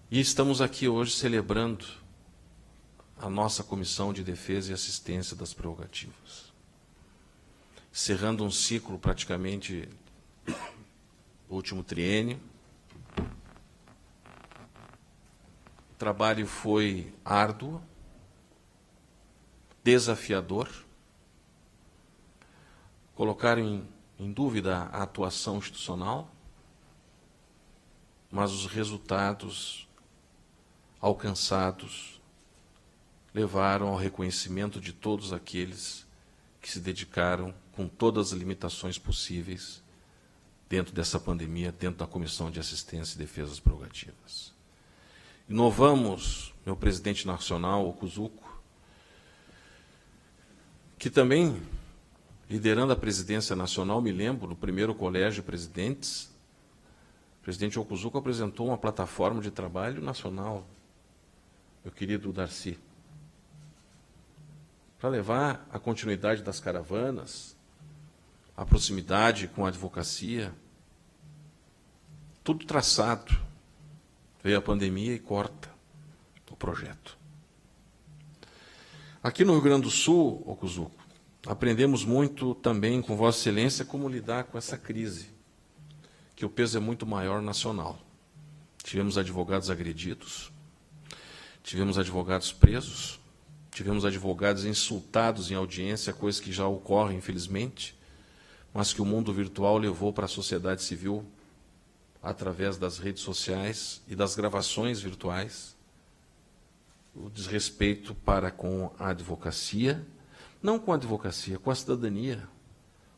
E estamos aqui hoje celebrando a nossa Comissão de Defesa e Assistência das Prerrogativas. Encerrando um ciclo praticamente do último triênio. O trabalho foi árduo, desafiador. Colocaram em dúvida a atuação institucional, mas os resultados alcançados levaram ao reconhecimento de todos aqueles que se dedicaram com todas as limitações possíveis dentro dessa pandemia, dentro da Comissão de Assistência e Defesa das Prerrogativas. Inovamos, meu presidente nacional, o Cuzuco, que também, liderando a presidência nacional, me lembro, no primeiro colégio de presidentes, o presidente Okuzuko apresentou uma plataforma de trabalho nacional, meu querido Darcy, para levar a continuidade das caravanas, a proximidade com a advocacia, tudo traçado. Veio a pandemia e corta o projeto. Aqui no Rio Grande do Sul, Okuzuko, aprendemos muito também com Vossa Excelência como lidar com essa crise, que o peso é muito maior nacional. Tivemos advogados agredidos, tivemos advogados presos, tivemos advogados insultados em audiência, coisa que já ocorre, infelizmente, mas que o mundo virtual levou para a sociedade civil através das redes sociais e das gravações virtuais, o desrespeito para com a advocacia, não com a advocacia, com a cidadania,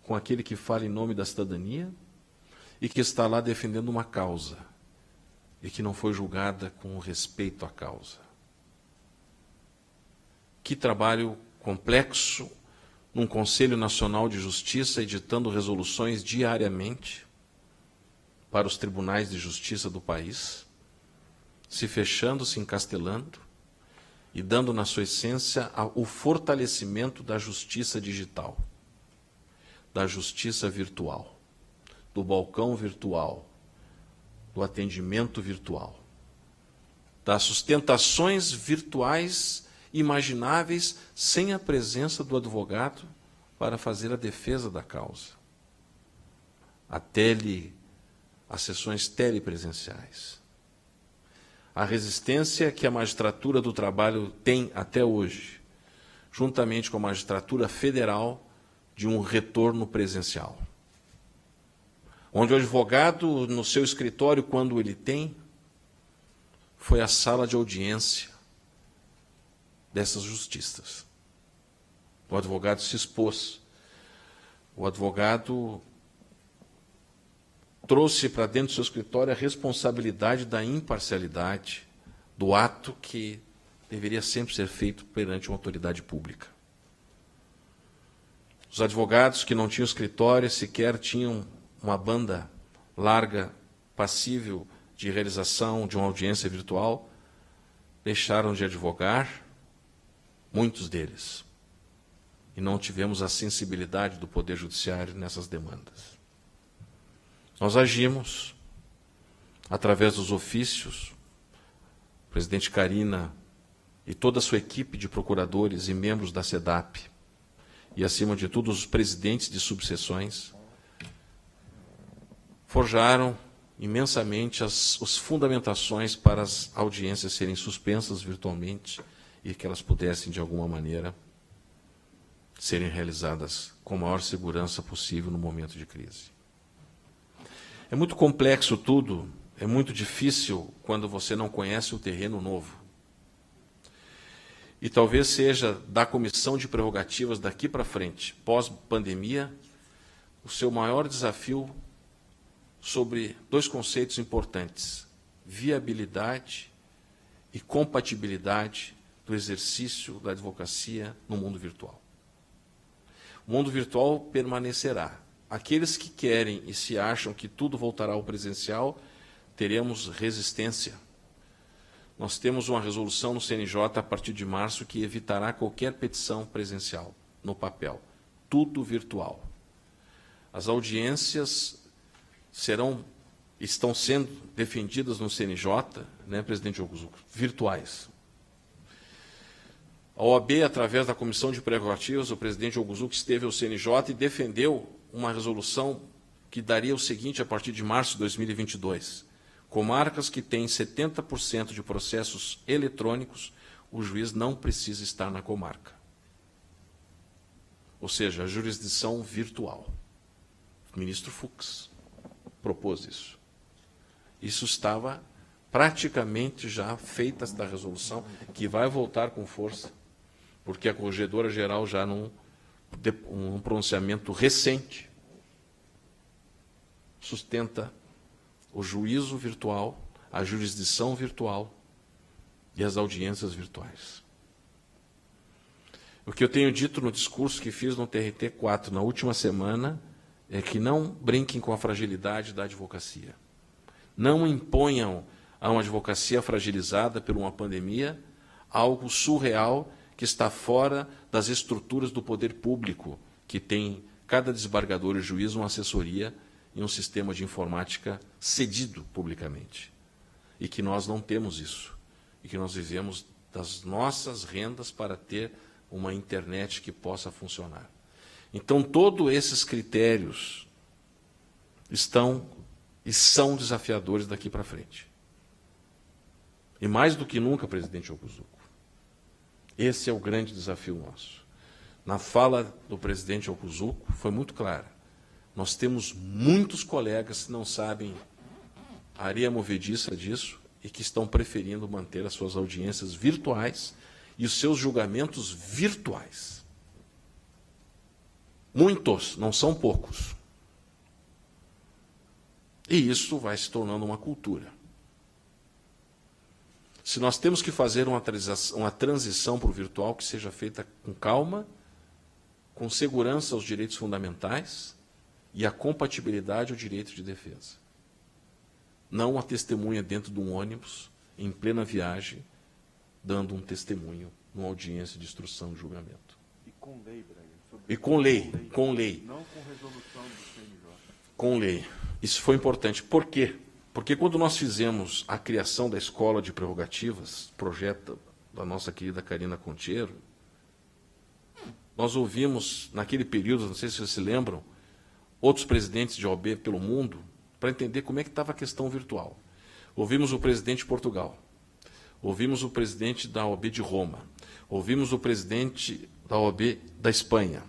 com aquele que fala em nome da cidadania e que está lá defendendo uma causa e que não foi julgada com respeito à causa. Que trabalho complexo num Conselho Nacional de Justiça, editando resoluções diariamente para os tribunais de justiça do país, se fechando, se encastelando e dando na sua essência o fortalecimento da justiça digital, da justiça virtual, do balcão virtual, do atendimento virtual, das sustentações virtuais imagináveis sem a presença do advogado para fazer a defesa da causa. As sessões telepresenciais. A resistência que a magistratura do trabalho tem até hoje, juntamente com a magistratura federal, de um retorno presencial. Onde o advogado, no seu escritório, quando ele tem, foi a sala de audiência dessas justiças. O advogado se expôs. O advogado trouxe para dentro do seu escritório a responsabilidade da imparcialidade, do ato que deveria sempre ser feito perante uma autoridade pública. Os advogados que não tinham escritório sequer tinham uma banda larga, passível de realização de uma audiência virtual, deixaram de advogar, muitos deles, e não tivemos a sensibilidade do Poder Judiciário nessas demandas. Nós agimos através dos ofícios, o presidente Carina e toda a sua equipe de procuradores e membros da SEDAP, e, acima de tudo, os presidentes de subseções, forjaram imensamente as fundamentações para as audiências serem suspensas virtualmente e que elas pudessem, de alguma maneira, serem realizadas com a maior segurança possível no momento de crise. É muito complexo tudo, é muito difícil quando você não conhece o terreno novo. e talvez seja da comissão de prerrogativas daqui para frente, pós-pandemia, o seu maior desafio sobre dois conceitos importantes: viabilidade e compatibilidade do exercício da advocacia no mundo virtual. O mundo virtual permanecerá. Aqueles que querem e se acham que tudo voltará ao presencial, teremos resistência. Nós temos uma resolução no CNJ a partir de março que evitará qualquer petição presencial no papel. Tudo virtual. As audiências estão sendo defendidas no CNJ, né, presidente Okuzuko, virtuais. A OAB, através da Comissão de Prerrogativas, o presidente Okuzuko esteve ao CNJ e defendeu uma resolução que daria o seguinte a partir de março de 2022. Comarcas que têm 70% de processos eletrônicos, o juiz não precisa estar na comarca. Ou seja, a jurisdição virtual. O ministro Fux propôs isso. Isso estava praticamente já feita esta resolução, que vai voltar com força, porque a Corregedora Geral já num pronunciamento recente sustenta o juízo virtual, a jurisdição virtual e as audiências virtuais. O que eu tenho dito no discurso que fiz no TRT 4 na última semana é que não brinquem com a fragilidade da advocacia. Não imponham a uma advocacia fragilizada por uma pandemia algo surreal que está fora das estruturas do poder público, que tem cada desembargador e juiz uma assessoria e um sistema de informática cedido publicamente. E que nós não temos isso. E que nós vivemos das nossas rendas para ter uma internet que possa funcionar. Então, todos esses critérios estão e são desafiadores daqui para frente. E mais do que nunca, presidente Okuzuko, esse é o grande desafio nosso. Na fala do presidente Okuzuko, foi muito clara. Nós temos muitos colegas que não sabem a areia movediça disso e que estão preferindo manter as suas audiências virtuais e os seus julgamentos virtuais. Muitos, não são poucos. E isso vai se tornando uma cultura. Se nós temos que fazer uma transição para o virtual, que seja feita com calma, com segurança aos direitos fundamentais e a compatibilidade ao direito de defesa. Não a testemunha dentro de um ônibus, em plena viagem, dando um testemunho numa audiência de instrução e julgamento. E com lei, Braga. E com lei. Não com resolução do CNJ. Com lei. Isso foi importante. Por quê? Porque quando nós fizemos a criação da Escola de Prerrogativas, projeto da nossa querida Karina Contiero, nós ouvimos, naquele período, não sei se vocês se lembram, outros presidentes de OAB pelo mundo, para entender como é que estava a questão virtual. Ouvimos o presidente de Portugal, ouvimos o presidente da OAB de Roma, ouvimos o presidente da OAB da Espanha.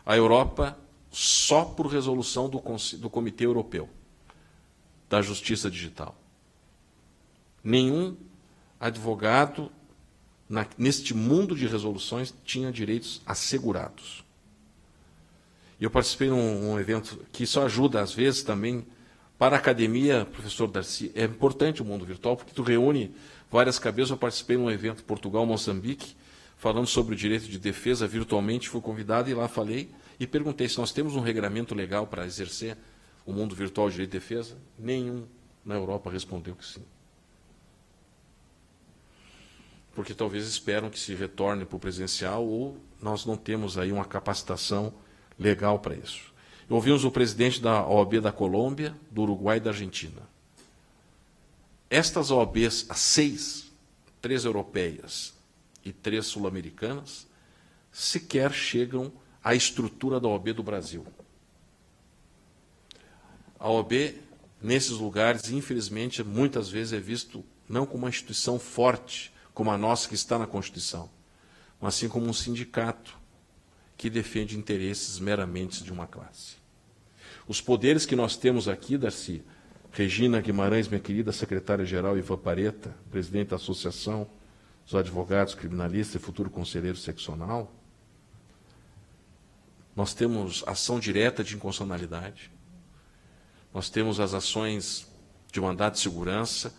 A Europa, só por resolução do Comitê Europeu da Justiça Digital. Nenhum advogado neste mundo de resoluções tinha direitos assegurados. E eu participei de um evento que isso ajuda, às vezes, também, para a academia, professor Darcy, é importante o mundo virtual, porque tu reúne várias cabeças. Eu participei de um evento em Portugal, Moçambique, falando sobre o direito de defesa virtualmente, fui convidado e lá falei e perguntei se nós temos um regramento legal para exercer o mundo virtual de direito de defesa. Nenhum na Europa respondeu que sim. Porque talvez esperam que se retorne para o presencial ou nós não temos aí uma capacitação legal para isso. Ouvimos o presidente da OAB da Colômbia, do Uruguai e da Argentina. Estas OABs, as 6, 3 europeias e 3 sul-americanas, sequer chegam à estrutura da OAB do Brasil. A OAB, nesses lugares, infelizmente, muitas vezes é visto não como uma instituição forte, como a nossa que está na Constituição, mas sim como um sindicato que defende interesses meramente de uma classe. Os poderes que nós temos aqui, Darcy, Regina Guimarães, minha querida secretária-geral, Ivan Pareta, presidente da Associação os advogados criminalistas e futuro conselheiro seccional, nós temos ação direta de inconstitucionalidade, nós temos as ações de mandado de segurança,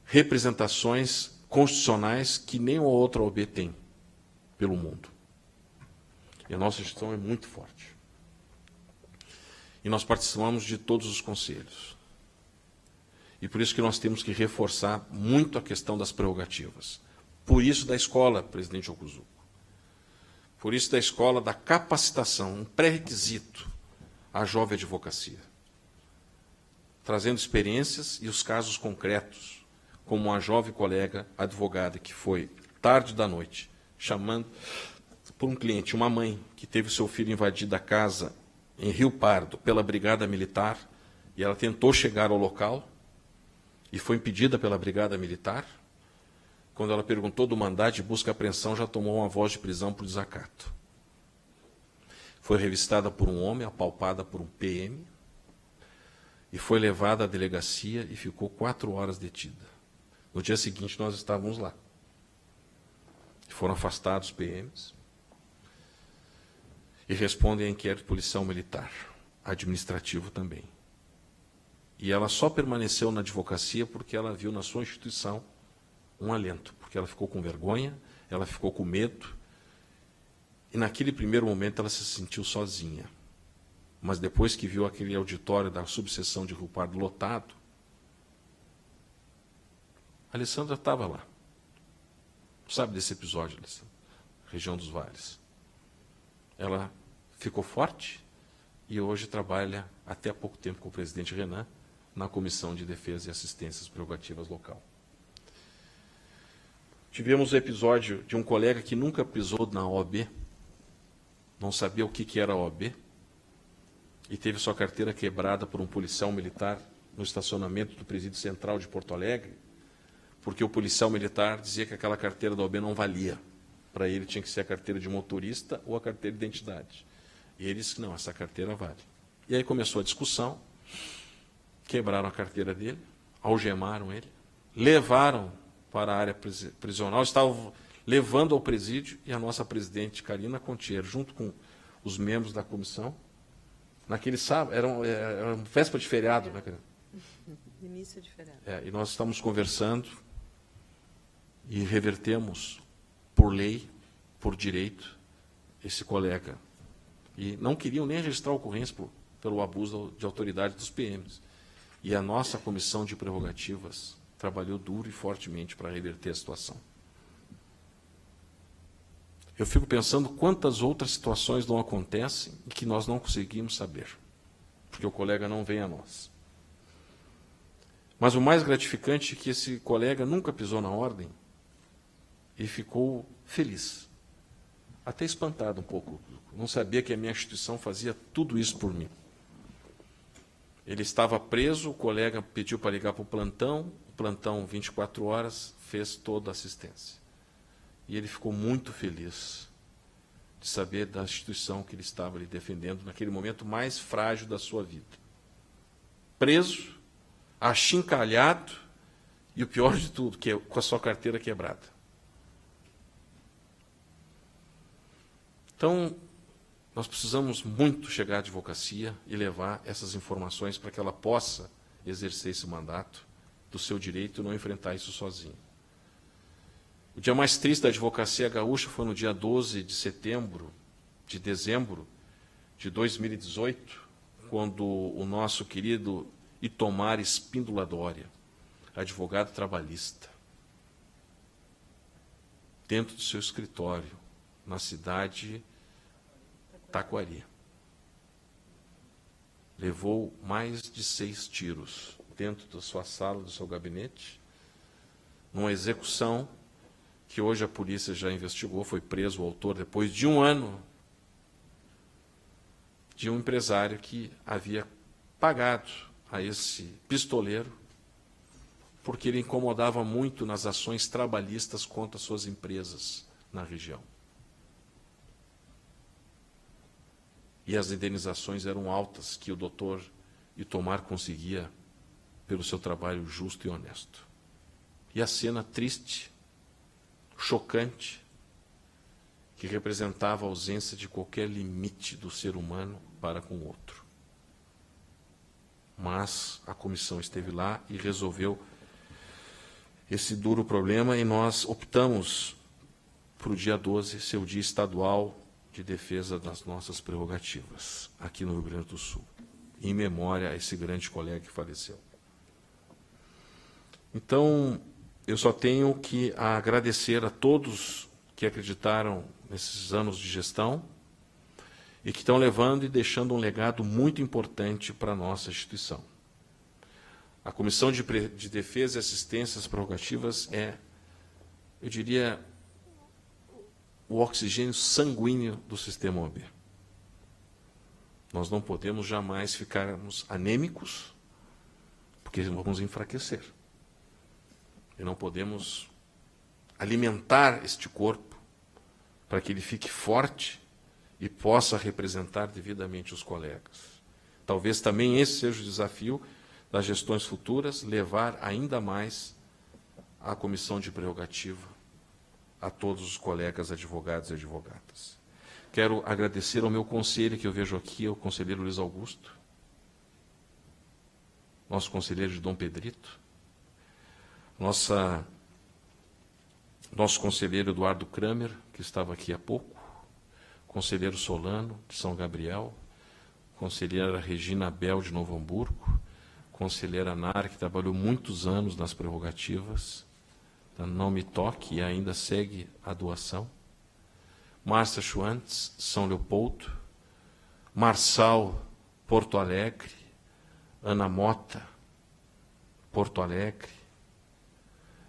representações constitucionais que nenhuma outra OAB tem pelo mundo. E a nossa instituição é muito forte. E nós participamos de todos os conselhos. E por isso que nós temos que reforçar muito a questão das prerrogativas. Por isso da escola, presidente Okuzuko. Por isso da escola da capacitação, um pré-requisito à jovem advocacia. Trazendo experiências e os casos concretos, como uma jovem colega advogada que foi tarde da noite, chamando por um cliente, uma mãe que teve seu filho invadido a casa em Rio Pardo pela Brigada Militar, e ela tentou chegar ao local e foi impedida pela Brigada Militar. Quando ela perguntou do mandado de busca e apreensão, já tomou uma voz de prisão por desacato. Foi revistada por um homem, apalpada por um PM, e foi levada à delegacia e ficou 4 horas detida. No dia seguinte, nós estávamos lá. Foram afastados os PMs e respondem a inquérito policial militar, administrativo também. E ela só permaneceu na advocacia porque ela viu na sua instituição um alento, porque ela ficou com vergonha, ela ficou com medo, e naquele primeiro momento ela se sentiu sozinha. Mas depois que viu aquele auditório da subseção de Rio Pardo lotado, a Alessandra estava lá. Sabe desse episódio, Alessandra? Região dos Vales. Ela ficou forte e hoje trabalha, até há pouco tempo, com o presidente Renan, na Comissão de Defesa e Assistência às Prerrogativas Local. Tivemos o episódio de um colega que nunca pisou na OAB, não sabia o que era a OAB, e teve sua carteira quebrada por um policial militar no estacionamento do Presídio Central de Porto Alegre, porque o policial militar dizia que aquela carteira da OAB não valia. Para ele tinha que ser a carteira de motorista ou a carteira de identidade. E ele disse que não, essa carteira vale. E aí começou a discussão, quebraram a carteira dele, algemaram ele, levaram para a área prisional, estavam levando ao presídio, e a nossa presidente Karina Contiero, junto com os membros da comissão, naquele sábado, era uma véspera de feriado, né, Karina? Início de feriado. E nós estamos conversando e revertemos, por lei, por direito, esse colega. E não queriam nem registrar a ocorrência pelo abuso de autoridade dos PMs. E a nossa comissão de prerrogativas trabalhou duro e fortemente para reverter a situação. Eu fico pensando quantas outras situações não acontecem e que nós não conseguimos saber, porque o colega não vem a nós. Mas o mais gratificante é que esse colega nunca pisou na ordem e ficou feliz, até espantado um pouco. Não sabia que a minha instituição fazia tudo isso por mim. Ele estava preso, o colega pediu para ligar para o plantão 24 horas, fez toda a assistência. E ele ficou muito feliz de saber da instituição que ele estava ali defendendo naquele momento mais frágil da sua vida. Preso, achincalhado e o pior de tudo, que é com a sua carteira quebrada. Então, nós precisamos muito chegar à advocacia e levar essas informações para que ela possa exercer esse mandato do seu direito e não enfrentar isso sozinho. O dia mais triste da advocacia gaúcha foi no dia 12 de dezembro de 2018, quando o nosso querido Itomar Espíndola Dória, advogado trabalhista, dentro do seu escritório, na cidade Taquari, levou mais de 6 tiros dentro da sua sala, do seu gabinete, numa execução que hoje a polícia já investigou, foi preso o autor depois de 1 ano, de um empresário que havia pagado a esse pistoleiro porque ele incomodava muito nas ações trabalhistas contra suas empresas na região. E as indenizações eram altas que o doutor Itomar conseguia pelo seu trabalho justo e honesto. E a cena triste chocante, que representava a ausência de qualquer limite do ser humano para com o outro. Mas a comissão esteve lá e resolveu esse duro problema, e nós optamos para o dia 12 ser o Dia Estadual de Defesa das Nossas Prerrogativas, aqui no Rio Grande do Sul, em memória a esse grande colega que faleceu. Então, eu só tenho que agradecer a todos que acreditaram nesses anos de gestão e que estão levando e deixando um legado muito importante para a nossa instituição. A Comissão de Defesa e Assistência às Prerrogativas é, eu diria, o oxigênio sanguíneo do sistema OAB. Nós não podemos jamais ficarmos anêmicos, porque vamos enfraquecer. E não podemos alimentar este corpo para que ele fique forte e possa representar devidamente os colegas. Talvez também esse seja o desafio das gestões futuras, levar ainda mais a comissão de prerrogativa a todos os colegas advogados e advogadas. Quero agradecer ao meu conselho, que eu vejo aqui, o conselheiro Luiz Augusto, nosso conselheiro de Dom Pedrito, nosso conselheiro Eduardo Kramer, que estava aqui há pouco, conselheiro Solano, de São Gabriel, conselheira Regina Bel, de Novo Hamburgo, conselheira Nara, que trabalhou muitos anos nas prerrogativas, não me toque e ainda segue a doação, Márcia Schwantz, São Leopoldo, Marçal, Porto Alegre, Ana Mota, Porto Alegre.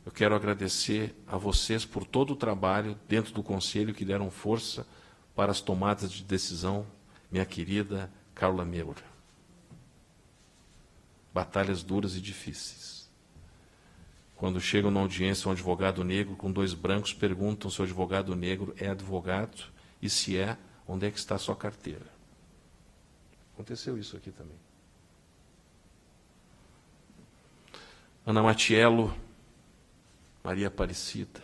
Eu quero agradecer a vocês por todo o trabalho dentro do Conselho que deram força para as tomadas de decisão, minha querida Carla Meura. Batalhas duras e difíceis. Quando chegam na audiência um advogado negro com 2 brancos, perguntam se o advogado negro é advogado e, se é, onde é que está a sua carteira. Aconteceu isso aqui também. Ana Matiello, Maria Aparecida,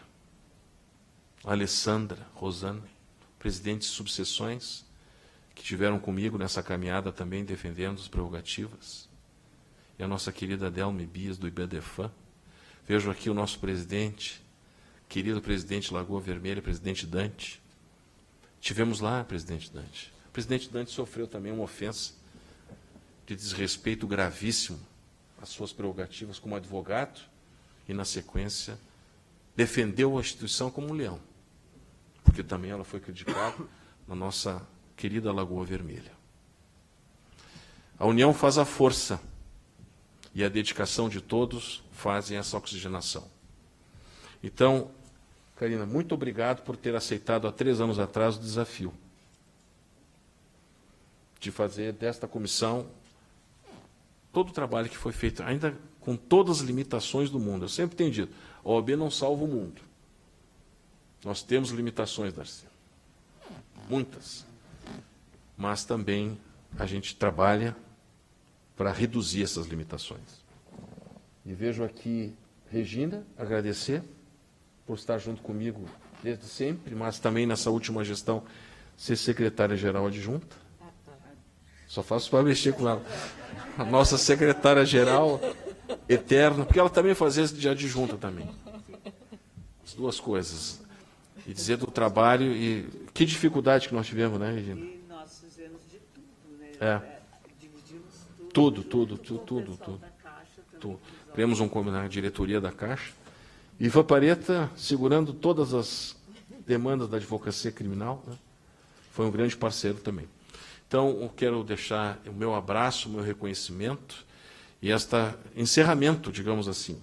Alessandra, Rosana, presidentes de subseções que tiveram comigo nessa caminhada também defendendo as prerrogativas. E a nossa querida Delme Bias, do IBADEFAM. Vejo aqui o nosso presidente, querido presidente Lagoa Vermelha, presidente Dante. Tivemos lá, presidente Dante. O presidente Dante sofreu também uma ofensa de desrespeito gravíssimo às suas prerrogativas como advogado e, na sequência, defendeu a instituição como um leão, porque também ela foi criticada na nossa querida Lagoa Vermelha. A união faz a força e a dedicação de todos fazem essa oxigenação. Então, Karina, muito obrigado por ter aceitado há 3 anos atrás o desafio de fazer desta comissão todo o trabalho que foi feito, ainda com todas as limitações do mundo. Eu sempre tenho dito, a OAB não salva o mundo. Nós temos limitações, Darcy. Muitas. Mas também a gente trabalha para reduzir essas limitações. E vejo aqui Regina, agradecer por estar junto comigo desde sempre, mas também nessa última gestão ser secretária-geral adjunta. Só faço para mexer com ela. A nossa secretária-geral eterna, porque ela também fazia de adjunta também. As 2 coisas. E dizer do trabalho e que dificuldade que nós tivemos, né, Regina? E nós fizemos de tudo, né? Dividimos Tudo. Criamos na diretoria da Caixa. E Vapareta segurando todas as demandas da advocacia criminal, né? Foi um grande parceiro também. Então, eu quero deixar o meu abraço, o meu reconhecimento e este encerramento, digamos assim,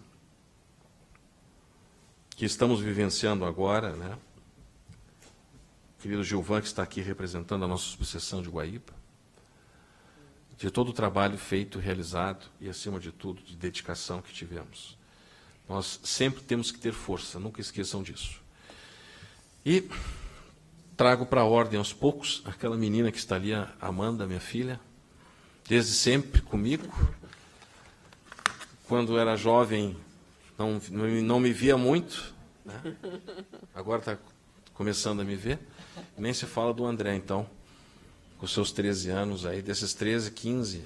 que estamos vivenciando agora, né? O querido Gilvan, que está aqui representando a nossa subseção de Guaíba, de todo o trabalho feito, realizado e, acima de tudo, de dedicação que tivemos. Nós sempre temos que ter força, nunca esqueçam disso. E trago para a ordem aos poucos aquela menina que está ali, a Amanda, minha filha, desde sempre comigo. Quando era jovem, não me via muito, né? Agora está começando a me ver. Nem se fala do André, então, com seus 13 anos aí, desses 13, 15,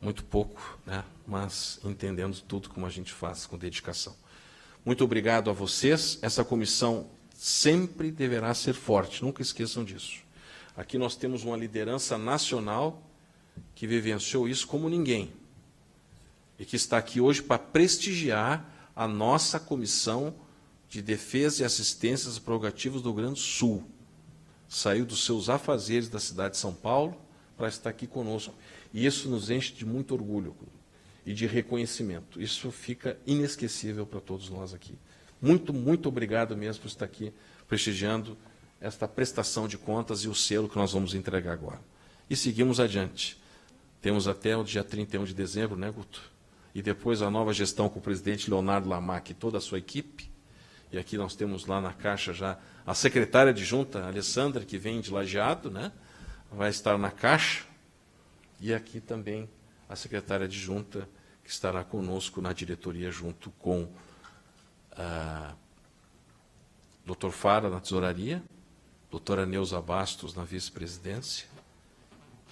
muito pouco, né? Mas entendendo tudo como a gente faz, com dedicação. Muito obrigado a vocês. Essa comissão sempre deverá ser forte, nunca esqueçam disso. Aqui nós temos uma liderança nacional que vivenciou isso como ninguém e que está aqui hoje para prestigiar a nossa Comissão de Defesa e Assistência às Prerrogativas do Rio Grande do Sul. Saiu dos seus afazeres da cidade de São Paulo para estar aqui conosco. E isso nos enche de muito orgulho e de reconhecimento. Isso fica inesquecível para todos nós aqui. Muito, muito obrigado mesmo por estar aqui prestigiando esta prestação de contas e o selo que nós vamos entregar agora. E seguimos adiante. Temos até o dia 31 de dezembro, né, Guto? E depois a nova gestão com o presidente Leonardo Lamac e toda a sua equipe. E aqui nós temos lá na Caixa já a secretária adjunta, Alessandra, que vem de Lajeado, né? Vai estar na Caixa. E aqui também a secretária adjunta, que estará conosco na diretoria, junto com Dr. Fara, na tesouraria, doutora Neuza Bastos, na vice-presidência,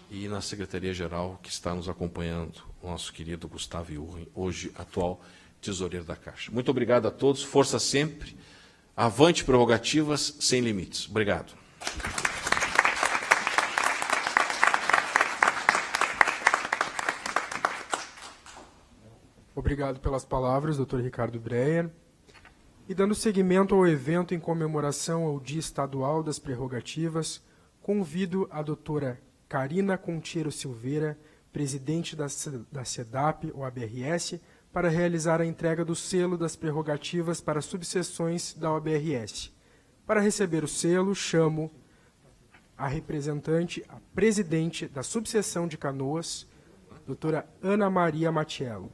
e na secretaria-geral, que está nos acompanhando, o nosso querido Gustavo Iurrin, hoje atual tesoureiro da Caixa. Muito obrigado a todos, força sempre, avante prerrogativas sem limites. Obrigado. Obrigado pelas palavras, Dr. Ricardo Breyer. E dando seguimento ao evento em comemoração ao Dia Estadual das Prerrogativas, convido a doutora Carina Contiero Silveira, presidente da SEDAP, ou ABRS, para realizar a entrega do selo das prerrogativas para subseções da OBRS. Para receber o selo, chamo a representante, a presidente da subseção de Canoas, doutora Ana Maria Matiello.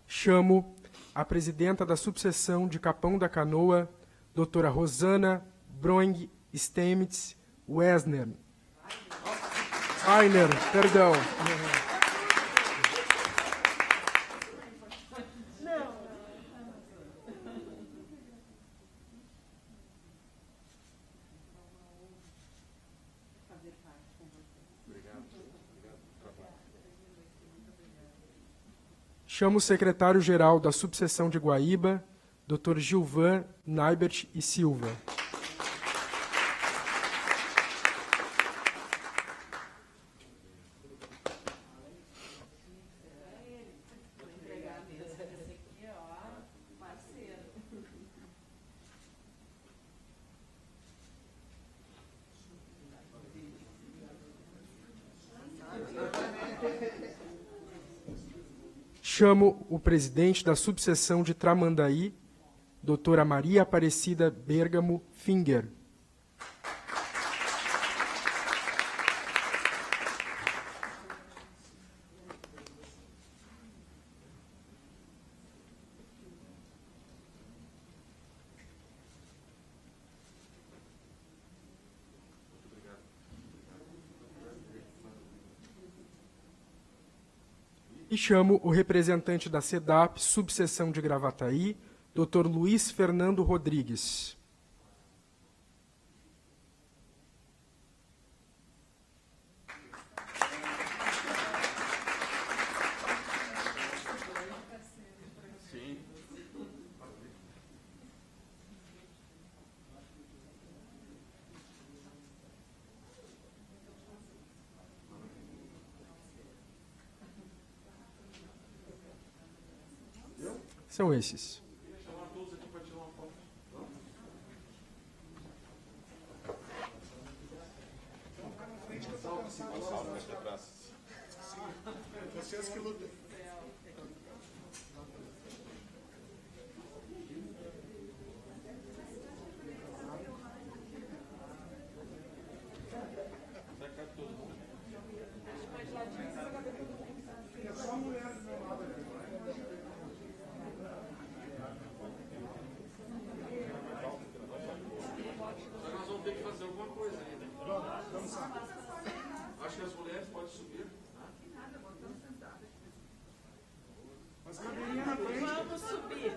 Chamo a presidenta da subseção de Capão da Canoa, doutora Rosana Broing Stemitz Wesner. Ainer, perdão. Chamo o secretário-geral da subseção de Guaíba, Dr. Gilvan Naibert e Silva. Chamo o presidente da subseção de Tramandaí, doutora Maria Aparecida Bergamo Finger. E chamo o representante da SEDAP, subseção de Gravataí, Dr. Luiz Fernando Rodrigues. são esses. Nós vamos ter que fazer alguma coisa ainda. Acho que as mulheres podem subir. Vamos subir.